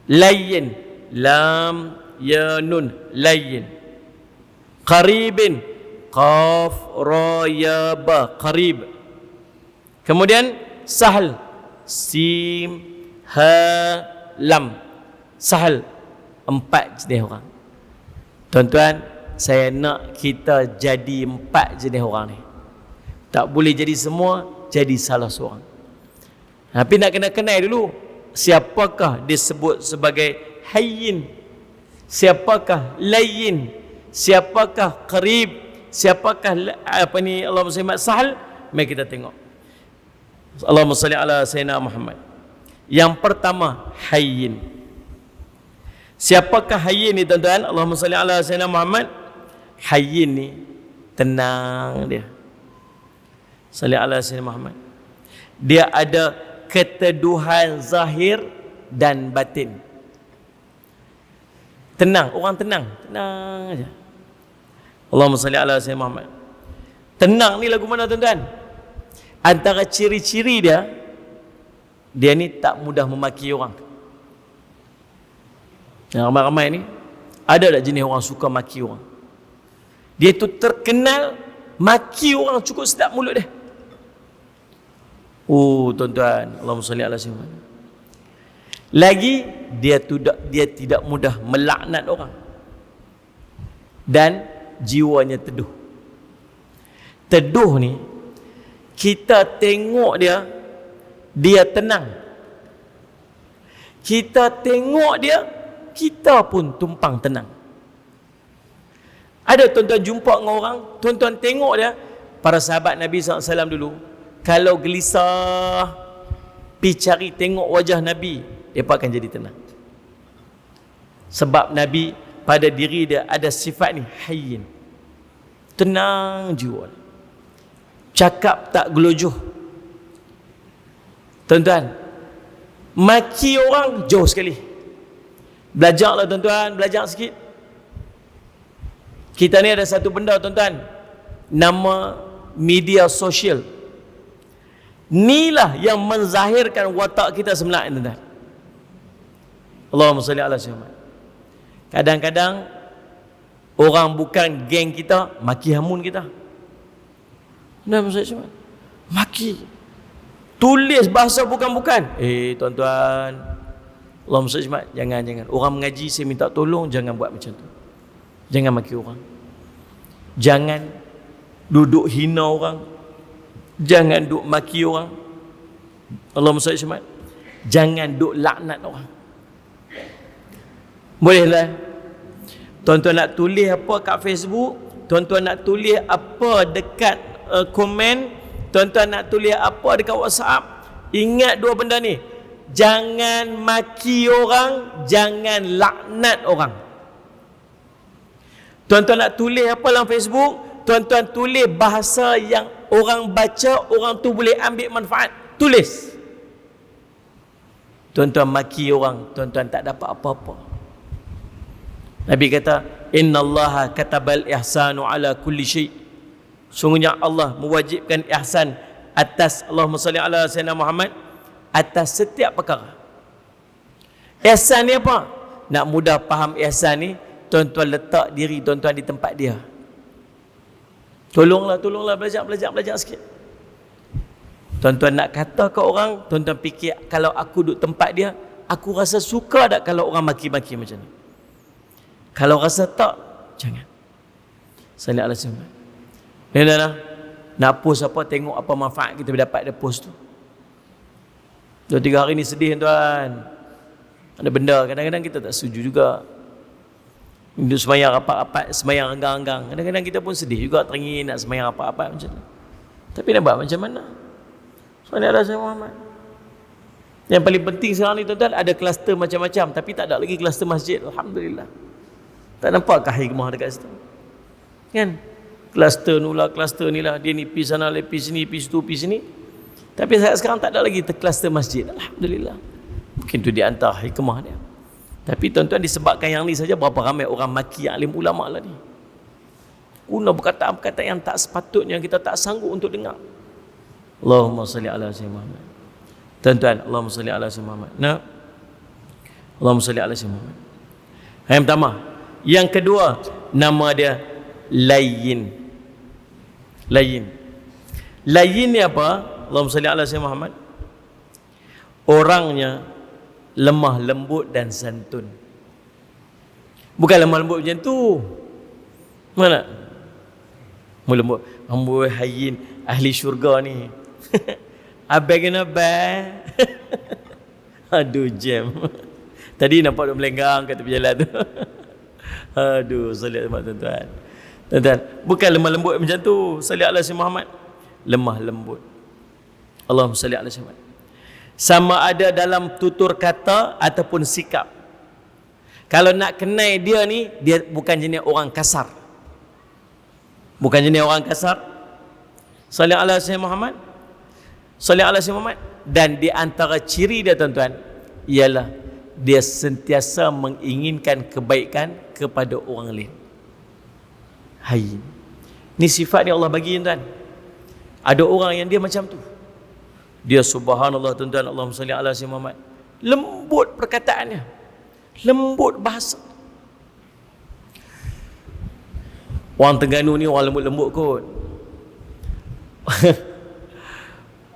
[SPEAKER 1] Layyin, lam ya nun, layyin. Qaribin, qaf ra ya ba, qarib. Kemudian sahl, sim ha lam, sahl. 4 jenis orang. Tuan-tuan, saya nak kita jadi 4 jenis orang ni. Tak boleh jadi semua, jadi salah seorang. Tapi nak kena kenal dulu, siapakah disebut sebagai hayyin, siapakah layyin, siapakah qarib, siapakah apa ni, Allahumma salli sahal. Mari kita tengok. Allahumma salli ala sayyidina Muhammad. Yang pertama, hayyin. Siapakah hayyin ni tuan-tuan? Allahumma salli ala sayyidina Muhammad. Hayyin ni tenang dia. Salli ala sayyidina Muhammad. Dia ada keteduhan zahir dan batin. Tenang, orang tenang, tenang aja. Allahumma salli ala sayyidina Muhammad. Tenang ni lagu mana tuan-tuan? Antara ciri-ciri dia, dia ni tak mudah memaki orang. Yang ramai-ramai ni, ada tak jenis orang suka maki orang? Dia tu terkenal maki orang cukup sedap mulut dia. Oh tuan-tuan, Allahumma salli ala sayyidina. Lagi dia tidak mudah melaknat orang. Dan jiwanya teduh. Teduh ni kita tengok dia tenang. Kita tengok dia, kita pun tumpang tenang. Ada tuan-tuan jumpa dengan orang, tuan-tuan tengok dia, para sahabat Nabi SAW dulu, kalau gelisah, pergi cari tengok wajah Nabi, mereka akan jadi tenang. Sebab Nabi pada diri dia ada sifat ni, hayyin. Tenang jiwa. Cakap tak gelojoh. Tuan-tuan, maki orang jauh sekali. Belajarlah tuan-tuan, belajar sikit. Kita ni ada satu benda tuan-tuan, nama media sosial. Inilah yang menzahirkan watak kita sebenarnya tuan-tuan. Allahumma salli ala sayyidina. Kadang-kadang orang bukan geng kita maki hamun kita. Nah, maksudnya maki. Tulis bahasa bukan-bukan. Tuan-tuan, Allahumma salli ala, jangan. Orang mengaji saya minta tolong jangan buat macam tu. Jangan maki orang. Jangan duduk hina orang. Jangan duduk maki orang. Allahumma salli ala. Jangan duduk laknat orang. Bolehlah. Tuan-tuan nak tulis apa kat Facebook, tuan-tuan nak tulis apa dekat komen, tuan-tuan nak tulis apa dekat WhatsApp, ingat dua benda ni. Jangan maki orang, jangan laknat orang. Tuan-tuan nak tulis apa dalam Facebook, tuan-tuan tulis bahasa yang orang baca, orang tu boleh ambil manfaat. Tulis. Tuan-tuan maki orang, tuan-tuan tak dapat apa-apa. Nabi kata, innallaha katabal ihsanu ala kulli syai'. Sungguhnya Allah mewajibkan ihsan atas, Allahumma salli ala sayyidina Muhammad, atas setiap perkara. Ihsan ni apa? Nak mudah faham ihsan ni, tuan-tuan letak diri tuan-tuan di tempat dia. Tolonglah belajar sikit. Tuan-tuan nak kata ke orang, tuan-tuan fikir, kalau aku duduk tempat dia, aku rasa suka tak kalau orang maki-maki macam ni? Kalau rasa tak, jangan. Salli ala sayyidina. Nah. Nak post apa, tengok apa manfaat kita dapat dari post tu. 2-3 hari ni sedih tuan. Ada benda kadang-kadang kita tak setuju juga. Duduk semayang rapat-rapat, semayang renggang-renggang. Kadang-kadang kita pun sedih juga, teringin nak semayang rapat-rapat macam tu. Tapi nak buat macam mana? Salli ala sayyidina Muhammad. Yang paling penting sekarang ni tuan-tuan, ada kluster macam-macam, tapi tak ada lagi kluster masjid. Alhamdulillah. Tak nampakkah hikmah dekat situ? Kan? Kluster nulah, kluster ni lah. Dia ni pergi sana, pergi sini, pergi situ, pergi sini. Tapi sekarang tak ada lagi kluster masjid. Alhamdulillah. Mungkin tu di antara hikmah dia. Tapi tuan-tuan, disebabkan yang ni saja, berapa ramai orang maki yang alim ulama lah ni. Guna perkataan-perkataan yang tak sepatutnya, yang kita tak sanggup untuk dengar. Allahumma salli ala sayyidina Muhammad. Tuan-tuan, Allahumma salli ala sayyidina Muhammad. Nah. Allahumma salli ala sayyidina Muhammad. Yang pertama. Yang kedua, nama dia Layyin. Layyin ni apa? Allahumma salli ala sayyidina Muhammad. Orangnya lemah lembut dan santun. Bukan lemah lembut macam tu. Mana? Lembut, amboi hayyin, ahli syurga ni. Abang kenapa? Aduh jam. Tadi nampak dia melenggang kat tepi jalan tu. Aduh, salih ala tuan-tuan. Tuan-tuan, bukan lemah lembut macam tu. Salih ala sayyidina Muhammad. Lemah lembut. Allahumma salli ala sayyidina Muhammad. Sama ada dalam tutur kata ataupun sikap. Kalau nak kenal dia ni, dia bukan jenis orang kasar. Bukan jenis orang kasar. Salih ala sayyidina Muhammad. Salih ala sayyidina Muhammad. Dan di antara ciri dia tuan-tuan, ialah dia sentiasa menginginkan kebaikan kepada orang lain. Hayyin. Ni sifat ni Allah bagi tuan. Ada orang yang dia macam tu. Dia subhanallah tuan-tuan, Allahumma salli ala sayyidina Muhammad. Lembut perkataannya. Lembut bahasa. Orang Terengganu ni orang lembut-lembut kot.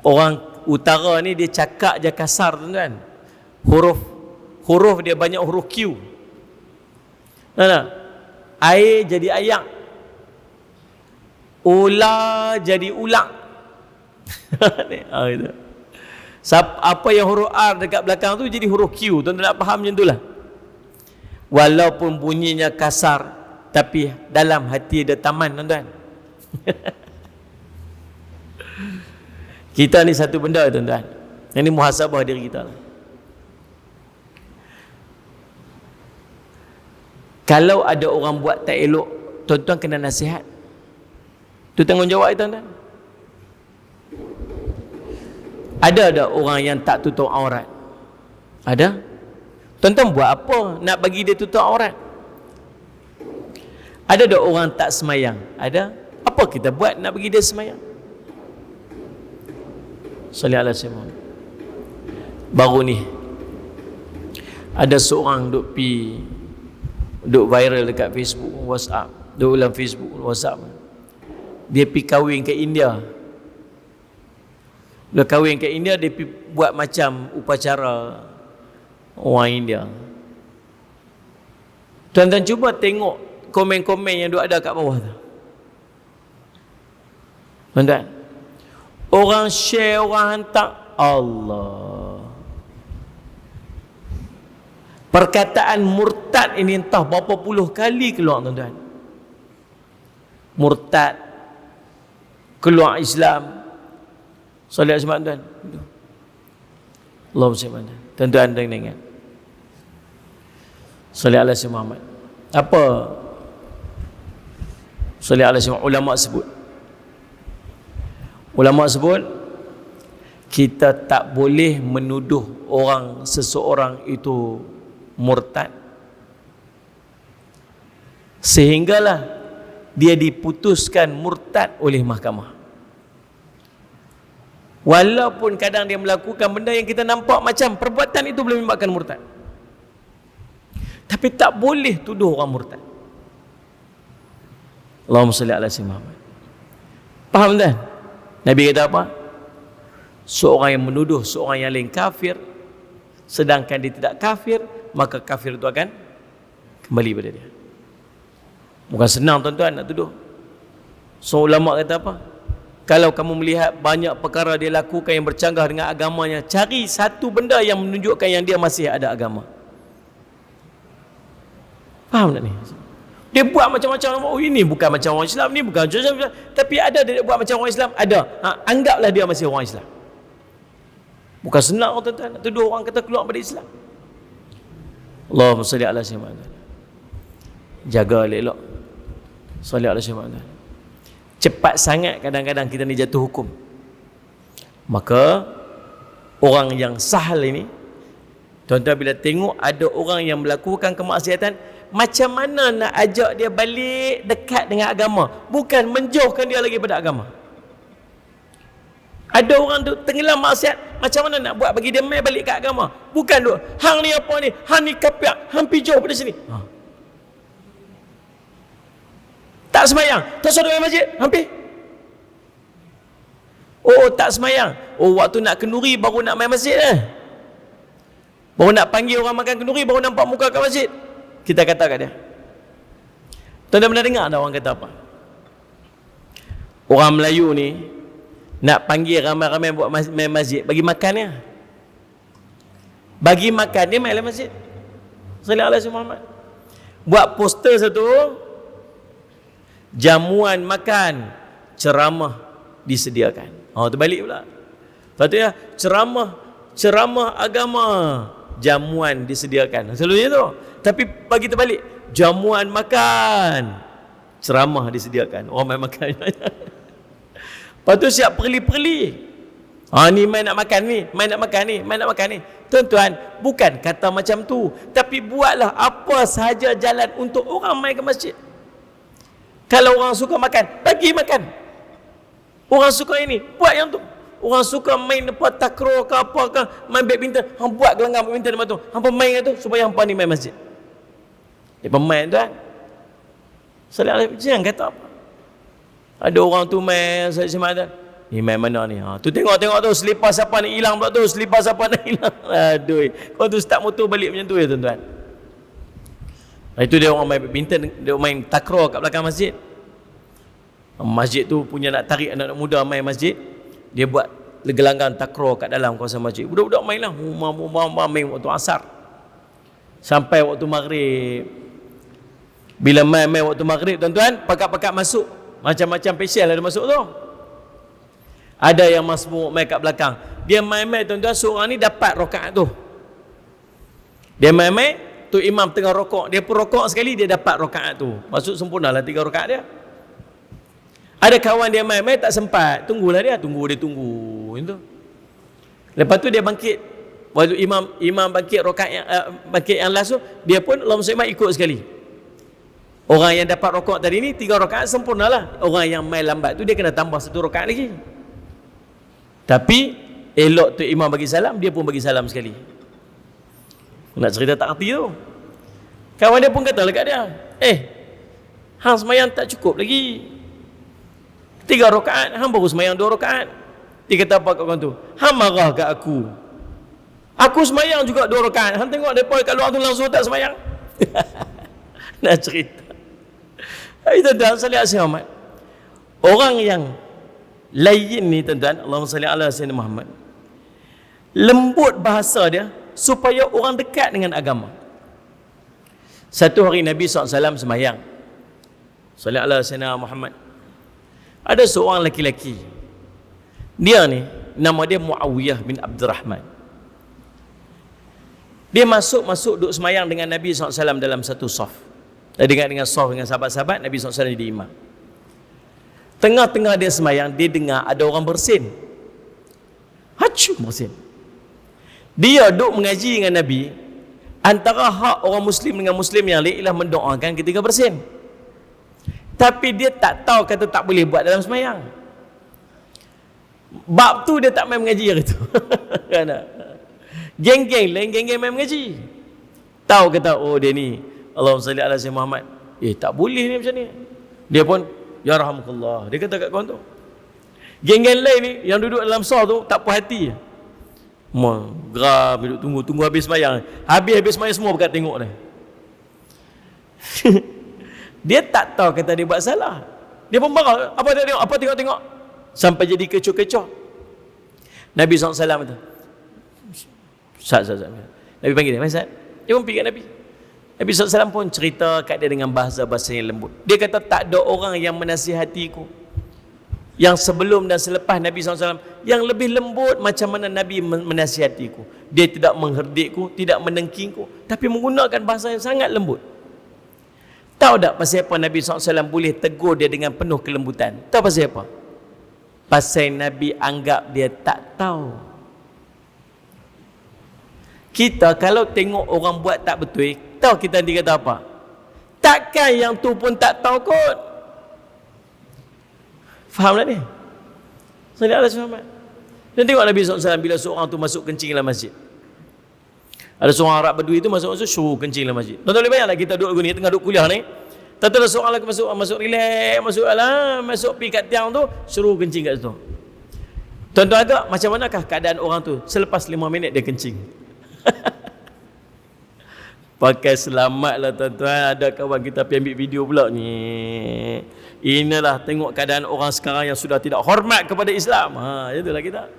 [SPEAKER 1] Orang utara ni dia cakap je kasar tuan-tuan. Huruf dia banyak huruf Q. Nah. Air jadi ayak. Ular jadi ulang. Apa yang huruf R dekat belakang tu jadi huruf Q. Tuan-tuan nak faham macam itulah. Walaupun bunyinya kasar, tapi dalam hati ada taman tuan-tuan. Kita ni satu benda tuan-tuan. Ini muhasabah diri kita lah. Kalau ada orang buat tak elok, tuan-tuan kena nasihat. Itu tanggungjawab tuan-tuan. Ada orang yang tak tutup aurat? Ada? Tuan-tuan buat apa nak bagi dia tutup aurat? Ada tak orang tak semayang? Ada. Apa kita buat nak bagi dia semayang? Sallallahu alaihi wasallam. Baru ni ada seorang duk viral dekat Facebook, WhatsApp, duk ulang Facebook, WhatsApp. Dia pi kahwin ke India. Dia kahwin ke India, dia pi buat macam upacara orang India. Tuan-tuan cuba tengok komen-komen yang duk ada kat bawah tu. Tuan-tuan, orang share, orang hantar, Allah. Perkataan murtad ini entah berapa puluh kali keluar, tuan-tuan. Murtad, keluar Islam. Solat sebab tuan. Allahumma salli ala tuan-tuan dengar. Solat ala Muhammad. Apa solat ala ulama sebut? Ulama sebut kita tak boleh menuduh orang seseorang itu murtad sehinggalah dia diputuskan murtad oleh mahkamah. Walaupun kadang dia melakukan benda yang kita nampak macam perbuatan itu boleh menyebabkan murtad, tapi tak boleh tuduh orang murtad. Allahumma salli ala sayyidina Muhammad. Faham tak? Nabi kata apa? Seorang yang menuduh seorang yang lain kafir sedangkan dia tidak kafir, maka kafir itu akan kembali pada dia. Bukan senang tuan-tuan nak tuduh. So ulama kata apa? Kalau kamu melihat banyak perkara dia lakukan yang bercanggah dengan agamanya, cari satu benda yang menunjukkan yang dia masih ada agama. Faham tak ni? Dia buat macam-macam. Oh, ini bukan macam orang Islam, ni bukan macam Islam. Tapi ada dia buat macam orang Islam, ada. Anggaplah dia masih orang Islam. Bukan senang tuan-tuan nak tuduh orang kata keluar dari Islam. Allahumma salli ala sayyidina. Jaga elok. Salli ala sayyidina. Cepat sangat kadang-kadang kita ni jatuh hukum. Maka orang yang sahal ini, tuan-tuan bila tengok ada orang yang melakukan kemaksiatan, macam mana nak ajak dia balik dekat dengan agama, bukan menjauhkan dia lagi pada agama. Ada orang tu tenggelam maksiat, macam mana nak buat bagi dia mai balik ke agama, bukan tu hang ni apa ni, hang ni kafir, hang pi jauh pada sini. Tak semayang, tak solat dalam masjid, hampir. Oh, tak semayang. Oh, waktu nak kenduri baru nak main masjid baru nak panggil orang makan kenduri, baru nampak muka kat masjid. Kita kata kat dia. Tuan-tuan pernah dengar ada orang kata apa? Orang Melayu ni nak panggil ramai-ramai buat main masjid, bagi makan dia. Bagi makan dia main dalam masjid. Sallallahu alaihi Muhammad. Buat poster satu, jamuan makan, ceramah disediakan. Terbalik pula. Lepas tu ya, ceramah agama, jamuan disediakan. Selalunya tu. Tapi bagi terbalik, jamuan makan, ceramah disediakan. Orang main makan. Lepas tu siap perli-perli. Ni main nak makan ni, main nak makan ni, main nak makan ni. Tuan-tuan, bukan kata macam tu, tapi buatlah apa sahaja jalan untuk orang main ke masjid. Kalau orang suka makan, bagi makan. Orang suka ini, buat yang tu. Orang suka main apa takraw ke apa ke, main badminton, hang buat gelanggang badminton dekat tu. Hang main tu supaya hang ni main masjid. Dia pemain tu kan. Salih jangan kata apa. Ada orang tu main semacam ni main mana ni? Tu tengok tu selipar siapa nak hilang pula tu, selipar siapa nak hilang. Aduh. Kau tu start motor balik macam tu ya tuan-tuan. Itu dia orang main badminton, dia main takraw kat belakang masjid. Masjid tu punya nak tarik anak-anak muda main masjid, dia buat gelanggang takraw kat dalam kawasan masjid. Budak-budak main lah, main waktu asar sampai waktu maghrib. Bila main waktu maghrib tuan-tuan, pakat-pakat masuk, macam-macam special ada masuk tu. Ada yang masmuk main kat belakang. Dia main-main tuan-tuan, seorang ni dapat rakaat tu. Dia main-main, tu imam tengah rokok, dia pun rokok sekali, dia dapat rakaat tu. Maksud sempurnalah 3 rakaat dia. Ada kawan dia main-main tak sempat, tunggulah dia tunggu itu. Lepas tu dia bangkit. Waktu imam bangkit rakaat yang bangkit yang last tu, dia pun Allahumma salli ikut sekali. Orang yang dapat rakaat tadi ni 3 rakaat sempurnalah. Orang yang main lambat tu dia kena tambah 1 rakaat lagi. Tapi elok tu imam bagi salam, dia pun bagi salam sekali. Nak cerita tak arti tu. Kawan dia pun kata dekat dia, hang semayang tak cukup lagi. 3 rakaat, hang baru semayang 2 rakaat. Dia kata apa kat kawan tu? Hang marah kat aku. Aku semayang juga 2 rakaat. Hang tengok depa kat luar tu langsung tak semayang. Nak cerita. Tapi tuan-tuan salih Sayyidina Muhammad, orang yang lain ni tuan-tuan, Allahumma salli ala Sayyidina Muhammad, lembut bahasa dia supaya orang dekat dengan agama. Satu hari Nabi SAW semayang, salli ala Sayyidina Muhammad, ada seorang lelaki-lelaki, dia ni nama dia Muawiyah bin Abdurrahman. Dia masuk duduk semayang dengan Nabi SAW dalam satu saf. Dengan saf dengan sahabat-sahabat, Nabi SAW jadi imam. Tengah-tengah dia semayang, dia dengar ada orang bersin. Hacu bersin. Dia duduk mengaji dengan Nabi. Antara hak orang Muslim dengan Muslim yang lain ialah mendoakan ketika bersin. Tapi dia tak tahu kata tak boleh buat dalam semayang. Bab tu dia tak main mengaji hari tu. Geng-geng lain, geng-geng main mengaji. Tahu kata, oh dia ni Allahumma salli ala Sayyidina Muhammad. Tak boleh ni macam ni. Dia pun, ya rahmatullah. Dia kata kat kawan tu. Geng-geng lain ni, yang duduk dalam sah tu, tak puas hati. Geram, duduk tunggu habis semayang. Habis semayang semua berkat tengok dia. Dia tak tahu kata dia buat salah. Dia pun marah. Apa tengok. Sampai jadi kecoh-kecoh. Nabi SAW kata, Sat. Nabi panggil dia, Sat. Dia pun pergi kat Nabi. Nabi SAW pun cerita kat dia dengan bahasa-bahasa yang lembut. Dia kata tak ada orang yang menasihatiku yang sebelum dan selepas Nabi SAW yang lebih lembut macam mana Nabi menasihatiku. Dia tidak mengherdikku, tidak menengkingku, tapi menggunakan bahasa yang sangat lembut. Tahu tak pasal apa Nabi SAW boleh tegur dia dengan penuh kelembutan? Tahu pasal apa? Pasal Nabi anggap dia tak tahu. Kita kalau tengok orang buat tak betul, tahu kita nanti kata apa? Takkan yang tu pun tak tahu kot. Faham tak ni? Sallallahu alaihi wasallam. Dan tengok Nabi SAW bila seorang tu masuk kencing dalam masjid. Ada seorang Arab Badui tu masuk suruh kencing dalam masjid. Tuan-tuan boleh bayangkan kita duduk ni, tengah duduk kuliah ni. Tentu ada seorang lagi masuk relax, masuk pergi kat tiang tu, suruh kencing kat situ. Tuan-tuan agak macam manakah keadaan orang tu selepas 5 minit dia kencing? Pakai selamat lah tuan-tuan. Ada kawan kita pergi ambil video pula ni. Inilah tengok keadaan orang sekarang yang sudah tidak hormat kepada Islam. Itulah kita.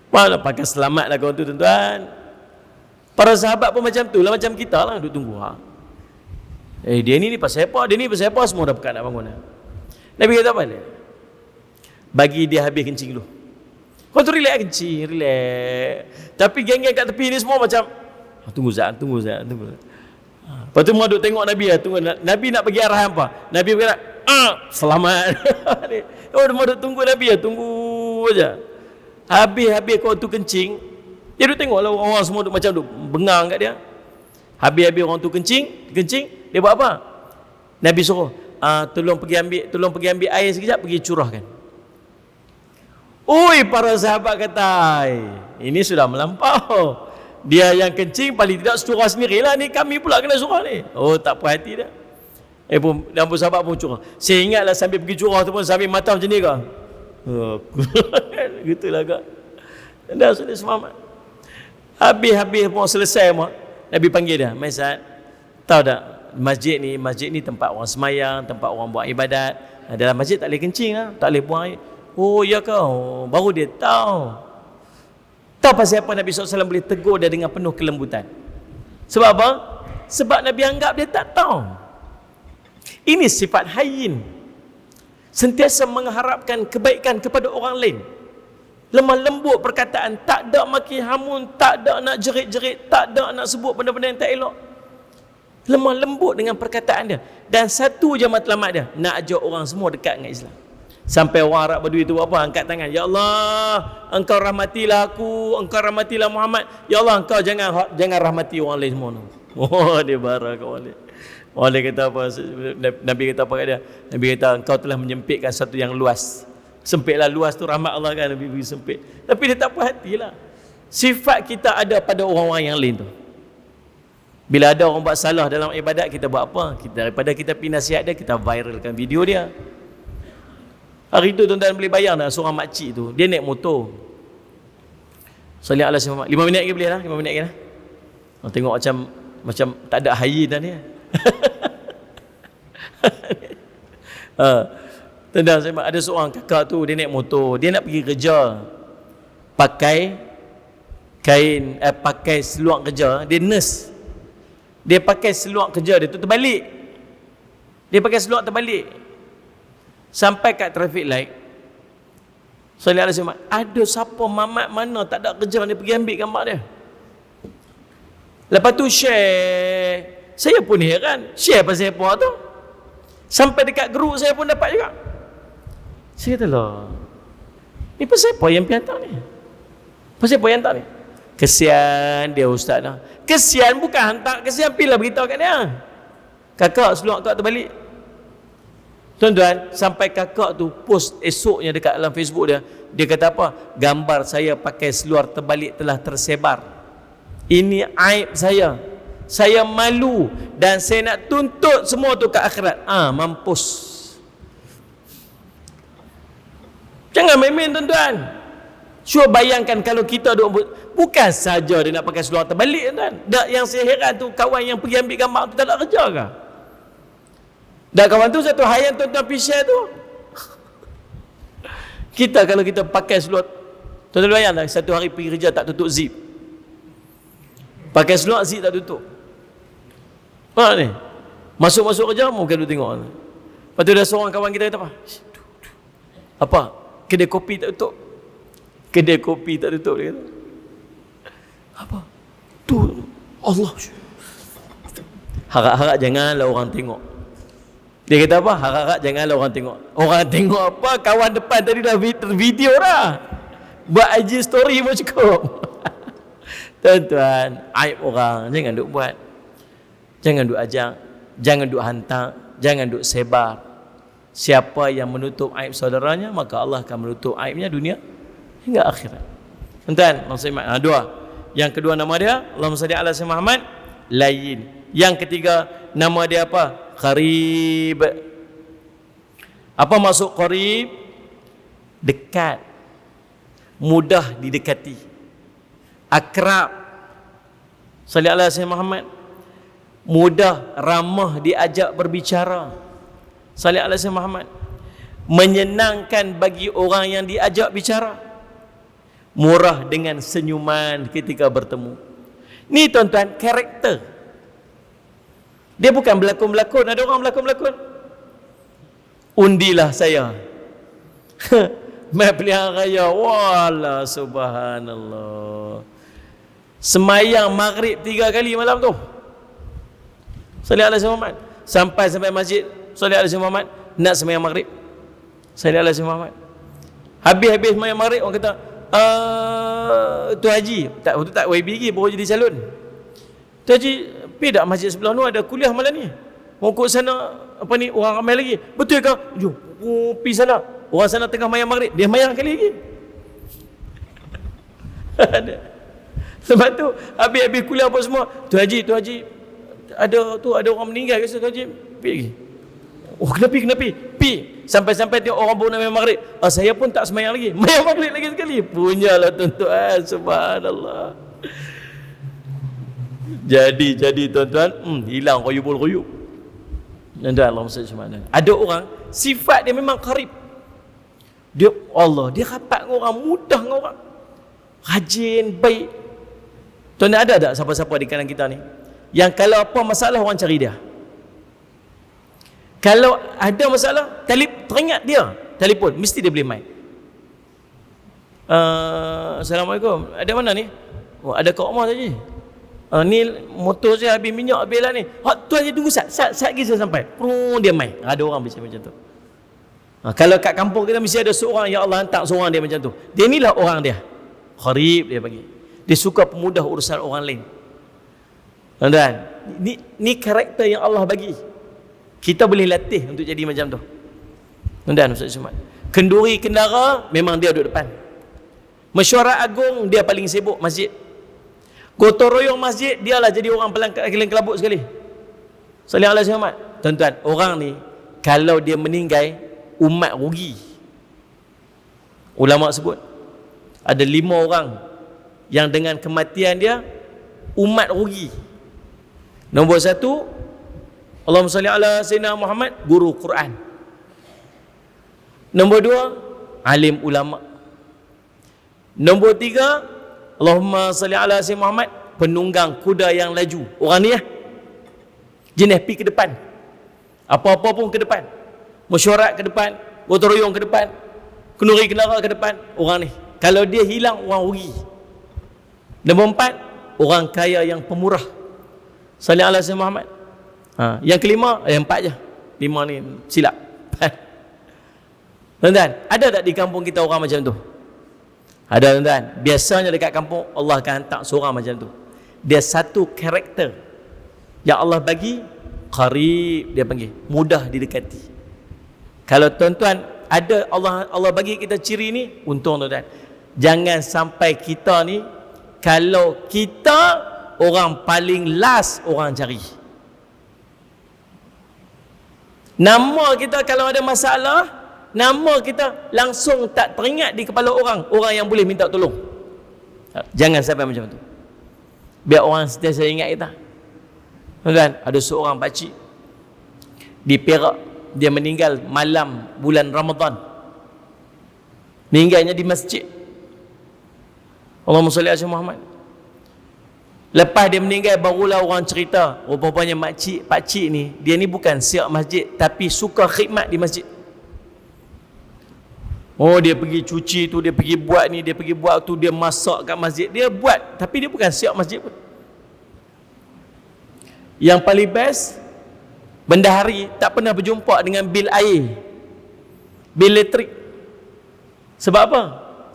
[SPEAKER 1] Mana pakai selamat lah kawan tu tuan-tuan. Para sahabat pun macam tu lah, macam kita lah duduk tunggu. Dia ni pasal apa? Dia ni pasal apa? Semua dah pekat nak bangun. Nabi kata apa ni? Bagi dia habis kencing dulu. Kau tu relax kencing, relax. Tapi geng-geng kat tepi ni semua macam tunggu Zat. Lepas tu duk tengok Nabi tunggu. Nabi nak bagi arahan apa? Nabi berkata, selamat. Dia duk tunggu Nabi tunggu aja. Habis kau tu kencing, dia duk tengok lah orang semua duk macam duk bengang kat dia. Habis orang tu kencing, dia buat apa? Nabi suruh, tolong pergi ambil air sekejap, pergi curahkan. Oi, para sahabat kata, ini sudah melampau. Dia yang kencing paling tidak curah sendirilah, ni kami pula kena curah ni. Oh, tak puas hati dia. Dan sahabat pun curah. Saya ingatlah sambil pergi curah tu pun sambil mata macam ni ke? Gitulah kak. Dah sudah selamat. Habis pun selesai pun, Nabi panggil dia, Maisat, tahu tak masjid ni tempat orang semayang, tempat orang buat ibadat. Dalam masjid tak boleh kencing lah, tak boleh buang air. Oh ya kau, baru dia tahu. Tahu pasal apa Nabi SAW boleh tegur dia dengan penuh kelembutan? Sebab apa? Sebab Nabi anggap dia tak tahu. Ini sifat hayyin. Sentiasa mengharapkan kebaikan kepada orang lain. Lemah lembut perkataan, tak ada maki hamun, tak ada nak jerit-jerit, tak ada nak sebut benda-benda yang tak elok. Lemah lembut dengan perkataan dia. Dan satu je matlamat dia, nak ajak orang semua dekat dengan Islam. Sampai orang Arab Badui tu apa? Angkat tangan. Ya Allah, engkau rahmatilah aku, engkau rahmatilah Muhammad. Ya Allah, engkau jangan rahmati orang lain semua. Oh, dia barang kau balik. Orang kata apa? Nabi kata apa kat dia? Nabi kata engkau telah menyempitkan satu yang luas. Sempitlah, luas tu rahmat Allah kan, Nabi bagi sempit. Tapi dia tak puas hatilah. Sifat kita ada pada orang-orang yang lain tu. Bila ada orang buat salah dalam ibadat, kita buat apa? Daripada kita pergi nasihat dia, kita viralkan video dia. Hari tu tuan-tuan boleh bayang tak seorang makcik tu, dia naik motor. Salih ala Muhammad. 5 minit lagi boleh lah, 5 minit lagi lah. Tengok macam tak ada hayi dah ni. Tuan-tuan, ada seorang kakak tu, dia naik motor, dia nak pergi kerja. Pakai kain, pakai seluar kerja, dia nurse. Dia pakai seluar kerja dia tu terbalik. Dia pakai seluar terbalik. Sampai kat traffic light. Salih alaihi wasallam, ada siapa mamat mana tak ada kerja, dia pergi ambil gambar dia. Lepas tu share. Saya pun heran, share pasal apa tu? Sampai dekat grup saya pun dapat juga. Saya kata lah, ni pasal apa yang piantar ni? Pasal apa yang hantar ni? Kesian dia ustaz lah. Kesian bukan hantar, kesian pilih beritahu kat dia. Kakak seluar kakak terbalik. Tuan-tuan, sampai kakak tu post esoknya dekat dalam Facebook dia, dia kata apa? Gambar saya pakai seluar terbalik telah tersebar. Ini aib saya. Saya malu dan saya nak tuntut semua tu ke akhirat. Mampus. Jangan main-main tuan-tuan. Cuba bayangkan kalau kita bukan saja dia nak pakai seluar terbalik tuan. Yang saya heran tu kawan yang pergi ambil gambar tu tak ada kerja ke? Dan kawan tu satu hal yang tuan-tuan pergi share tu. Kita kalau kita pakai seluar, tuan-tuan bayangkan satu hari pergi kerja tak tutup zip. Pakai seluar zip tak tutup. Ni masuk-masuk kerja mungkin lu tengok. Lepas tu ada seorang kawan kita kata apa? Kedai kopi tak tutup. Kedai kopi tak tutup, dia kata. Apa? Tu Allah. Harap-harap janganlah orang tengok. Dia kata apa? Harap-harap janganlah orang tengok. Orang tengok apa? Kawan depan tadi dah video dah. Buat IG story pun cukup. Tuan-tuan, aib orang jangan duk buat. Jangan duk ajak, jangan duk hantar, jangan duk sebar. Siapa yang menutup aib saudaranya, maka Allah akan menutup aibnya dunia hingga akhirat. Tuan-tuan, maksudnya dua. Yang kedua nama dia Allahumma salli ala sayyidina Muhammad, layin. Yang ketiga nama dia apa? Qarib. Apa maksud qarib? Dekat, mudah didekati, akrab. Salli ala sayyidina Muhammad, mudah, ramah diajak berbicara. Salli ala sayyidina Muhammad, menyenangkan bagi orang yang diajak bicara, murah dengan senyuman ketika bertemu. Ni tuan-tuan karakter. Dia bukan berlakon-berlakon. Ada orang berlakon-berlakon. Undilah saya. Mai pilihan raya. Wallah subhanallah. Semayang maghrib 3 kali malam tu. Salih alaihi Muhammad. Sampai masjid. Salih alaihi Muhammad. Nak semayang maghrib. Salih alaihi Muhammad. Habis semayang maghrib orang kata, Tu Haji, tak YB lagi, baru jadi calon. Tu Haji, pergi tak masjid sebelah tu ada kuliah malam ni? Mongkok sana apa ni orang ramai lagi. Betul ke? Jom, pergi sana. Orang sana tengah mayang maghrib, dia mayang kali lagi. Sebab tu habis kuliah apa semua, Tu Haji, ada orang meninggal ke Tu Haji? Pergi lagi. Oh, kenapa? Pi. Sampai-sampai tengok orang baru nak mayang maghrib. Saya pun tak semayang lagi. Mayang maghrib lagi sekali. Punyalah tuan-tuan. Subhanallah. Jadi tuan-tuan, hilang royub. Tuan-tuan, Allah SWT. Ada orang, sifat dia memang qarib. Dia rapat dengan orang, mudah dengan orang. Rajin, baik. Tuan-tuan, ada tak siapa-siapa di kalangan kita ni yang kalau apa masalah orang cari dia? Kalau ada masalah, teringat dia, telefon, mesti dia boleh main. Assalamualaikum, ada mana ni? Ada kat rumah tadi. Ni motor saya habis minyak, habis lah ni. Tuan je tunggu sat lagi saya sampai. Dia main. Ada orang macam tu. Kalau kat kampung kita mesti ada seorang, ya Allah hantar seorang dia macam tu. Dia inilah orang dia. Qarib dia bagi. Dia suka pemudah urusan orang lain. Tuan-tuan, ni karakter yang Allah bagi. Kita boleh latih untuk jadi macam tu. Tuan-tuan, Ustaz Somad. Kenduri kendara memang dia duduk depan. Mesyuarat agung dia paling sibuk masjid. Gotong royong masjid dialah jadi orang paling kelabut sekali. Salih alaihi wasallam. Tuan-tuan, orang ni kalau dia meninggal, umat rugi. Ulama sebut ada 5 orang yang dengan kematian dia umat rugi. Nombor 1, Allahumma salli ala sayyidina Muhammad, guru Quran. Nombor 2, alim ulama. Nombor 3, Allahumma salli ala sayyidina Muhammad, penunggang kuda yang laju. Orang ni jenis pi ke depan. Apa-apa pun ke depan. Mesyuarat ke depan, gotong royong ke depan, kenduri kendara ke depan. Orang ni kalau dia hilang, orang rugi. Nombor 4, orang kaya yang pemurah. Salli ala sayyidina Muhammad. Yang kelima, 4 je. 5 ni silap. Tuan-tuan, ada tak di kampung kita orang macam tu? Ada, tuan-tuan. Biasanya dekat kampung Allah akan hantar seorang macam tu. Dia satu karakter yang Allah bagi, qarib dia panggil, mudah didekati. Kalau tuan-tuan ada Allah bagi kita ciri ni, untung tuan-tuan. Jangan sampai kita ni, kalau kita orang paling last orang cari. Nama kita kalau ada masalah, nama kita langsung tak teringat di kepala orang yang boleh minta tolong. Jangan sampai macam tu. Biar orang sentiasa ingat kita. Tuan-tuan, ada seorang pakcik di Perak, dia meninggal malam bulan Ramadan. Meninggalnya di masjid. Allahumma salli ala Muhammad. Lepas dia meninggal, barulah orang cerita, rupanya pakcik ni, dia ni bukan siap masjid, tapi suka khidmat di masjid. Oh, dia pergi cuci tu, dia pergi buat ni, dia pergi buat tu, dia masak kat masjid, dia buat, tapi dia bukan siap masjid pun. Yang paling best, bendahari tak pernah berjumpa dengan bil air, bil elektrik. Sebab apa?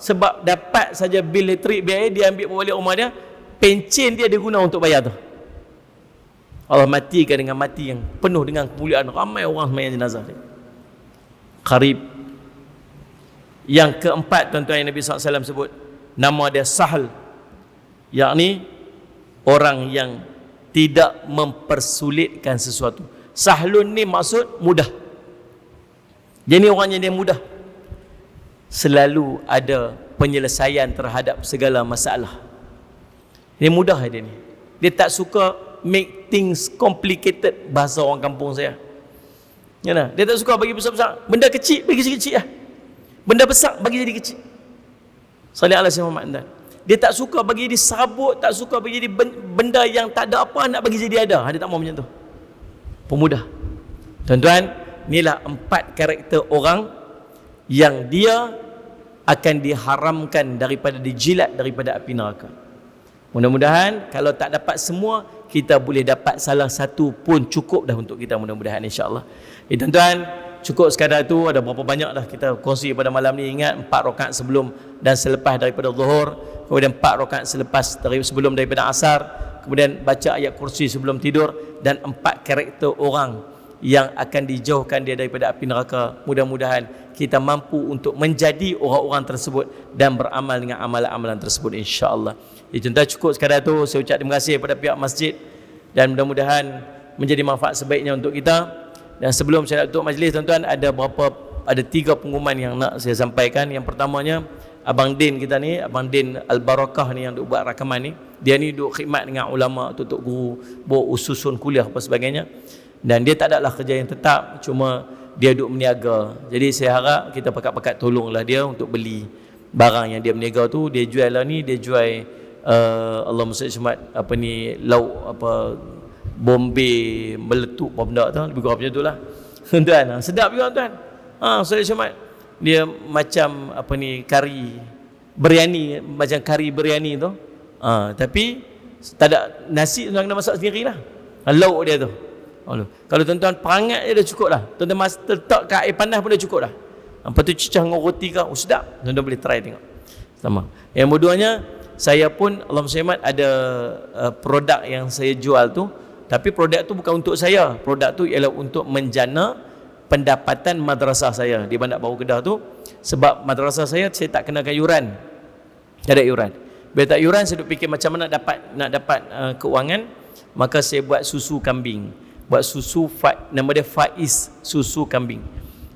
[SPEAKER 1] Sebab dapat saja bil elektrik, bil air, dia ambil balik rumah dia, pencen dia guna untuk bayar tu. Allah matikan dengan mati yang penuh dengan kemuliaan. Ramai orang sembahyang jenazah dia. Qarib. Yang keempat, tuan-tuan, yang Nabi SAW sebut, nama dia Sahal, yakni orang yang tidak mempersulitkan sesuatu. Sahlun ni maksud mudah. Jadi orang yang dia mudah, selalu ada penyelesaian terhadap segala masalah. Dia mudah dia ni. Dia tak suka make things complicated, bahasa orang kampung saya. Ya nah, dia tak suka bagi besar-besar. Benda kecil bagi kecil lah. Benda besar bagi jadi kecil. Sallallahu alaihi wasallam. Dia tak suka bagi jadi serabut, tak suka bagi jadi benda yang tak ada apa nak bagi jadi ada. Dia tak mau macam tu. Pemudah. Tuan-tuan, inilah 4 karakter orang yang dia akan diharamkan daripada dijilat daripada api neraka. Mudah-mudahan kalau tak dapat semua, kita boleh dapat salah satu pun cukup dah untuk kita, mudah-mudahan, insya-Allah. Tuan-tuan, cukup sekadar itu. Ada berapa banyak dah kita kongsi pada malam ni. Ingat 4 rakaat sebelum dan selepas daripada zuhur, kemudian 4 rakaat selepas sebelum daripada asar, kemudian baca ayat kursi sebelum tidur, dan 4 karakter orang yang akan dijauhkan dia daripada api neraka. Mudah-mudahan kita mampu untuk menjadi orang-orang tersebut dan beramal dengan amalan-amalan tersebut, insya-Allah. Tuan-tuan, cukup sekadar itu. Saya ucap terima kasih kepada pihak masjid dan mudah-mudahan menjadi manfaat sebaiknya untuk kita. Dan sebelum saya nak tutup majlis, tuan-tuan, ada 3 pengumuman yang nak saya sampaikan. Yang pertamanya, Abang Din kita ni, Abang Din Al-Barakah ni yang duk buat rakaman ni, dia ni duk khidmat dengan ulama, tutup guru, buat ususun kuliah apa sebagainya. Dan dia tak adalah kerja yang tetap, cuma dia duk meniaga. Jadi saya harap kita pakat-pakat tolonglah dia untuk beli barang yang dia meniaga tu. Dia jual lah ni, dia jual Allah Muhammad apa ni, lauk apa, Bombay meletup apa benda tu, lebih kurang macam tu lah. Tuan, sedap juga tuan. Ustaz Syamad, dia macam apa ni, kari biryani, macam kari biryani tu. Tapi tak ada nasi, tuan kena masak sendirilah. Lauk dia tu. Kalau tuan-tuan perangat je dah cukup lah. Tuan-tuan letak kat air panas pun dah cukup dah. Lepas tu cicah dengan roti ke, sedap. Tuan-tuan boleh try tengok. Sama. Yang keduanya, saya pun Allahumma shalli ada produk yang saya jual tu, tapi produk tu bukan untuk saya. Produk tu ialah untuk menjana pendapatan madrasah saya di Bandar Baru Kedah tu. Sebab madrasah saya tak kenakan yuran. Tak ada yuran. Bila tak yuran, saya duk fikir macam mana nak dapat keuangan. Maka saya buat susu kambing. Buat susu, nama dia Faiz, susu kambing.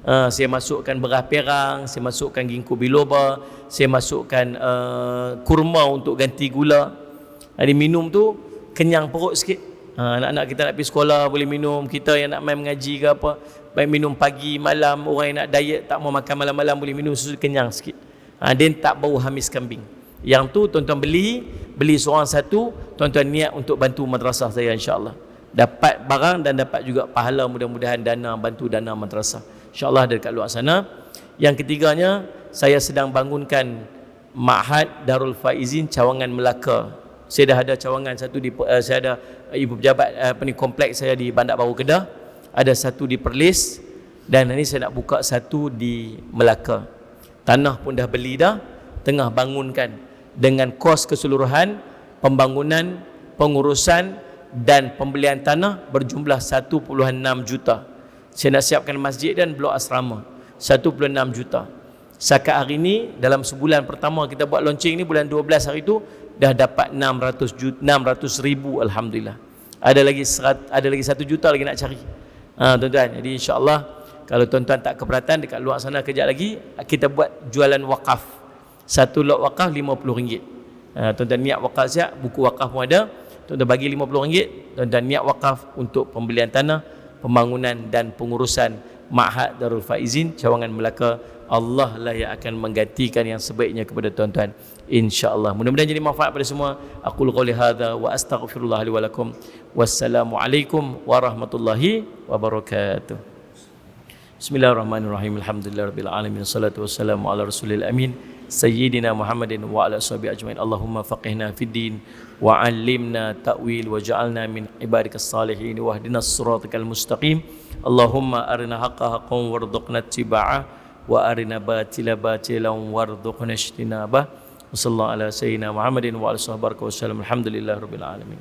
[SPEAKER 1] Saya masukkan beras perang, saya masukkan ginkgo biloba, saya masukkan kurma untuk ganti gula. Dia minum tu kenyang perut sikit. Anak-anak kita nak pergi sekolah boleh minum, kita yang nak main mengaji ke apa, baik minum pagi, malam. Orang yang nak diet tak mau makan malam-malam boleh minum susu kenyang sikit. Dia tak bau hamis kambing. Yang tu tuan-tuan beli seorang satu, tuan-tuan niat untuk bantu madrasah saya, insya-Allah. Dapat barang dan dapat juga pahala, mudah-mudahan bantu dana madrasah. InsyaAllah dekat luar sana. Yang ketiganya, saya sedang bangunkan Ma'had Darul Faizin Cawangan Melaka. Saya dah ada cawangan satu saya ada ibu pejabat kompleks saya di Bandar Baru Kedah, ada satu di Perlis, dan ini saya nak buka satu di Melaka. Tanah pun dah beli dah, tengah bangunkan dengan kos keseluruhan pembangunan, pengurusan dan pembelian tanah berjumlah 1.6 juta. Saya nak siapkan masjid dan blok asrama 1.6 juta. Setakat hari ini, dalam sebulan pertama kita buat launching ni, bulan 12 hari tu dah dapat 600 ribu, alhamdulillah. Ada lagi 1 juta lagi nak cari. Tuan-tuan, jadi insya-Allah kalau tuan-tuan tak keberatan, dekat luar sana kejap lagi kita buat jualan wakaf. Satu lot wakaf RM50. Tuan-tuan niat wakaf siap, buku wakaf pun ada. Tuan-tuan bagi RM50, tuan-tuan niat wakaf untuk pembelian tanah, pembangunan dan pengurusan Ma'had Darul Faizin Cawangan Melaka. Allah lah yang akan menggantikan yang sebaiknya kepada tuan-tuan, insya-Allah. Mudah-mudahan jadi manfaat pada semua. Aqulu qouli hadza wa astaghfirullah li wa lakum. Wassalamualaikum warahmatullahi wabarakatuh. Bismillahirrahmanirrahim. Alhamdulillahirabbil alamin. Wassalatu wassalamu ala rasulil amin sayyidina Muhammadin wa ala sahbihi ajmain. Allahumma faqihna fid din wa 'allimna ta'wil wa ja'alna min ibadikas salihin wa ihdinas siratal mustaqim. Allahumma arina haqqa haqqan warzuqna ittiba'ah wa arina batila batilan warzuqna ijtinabah. Wassallallahu ala sayyidina Muhammadin wa ala sahbihi wasallam. Alhamdulillahirabbil alamin.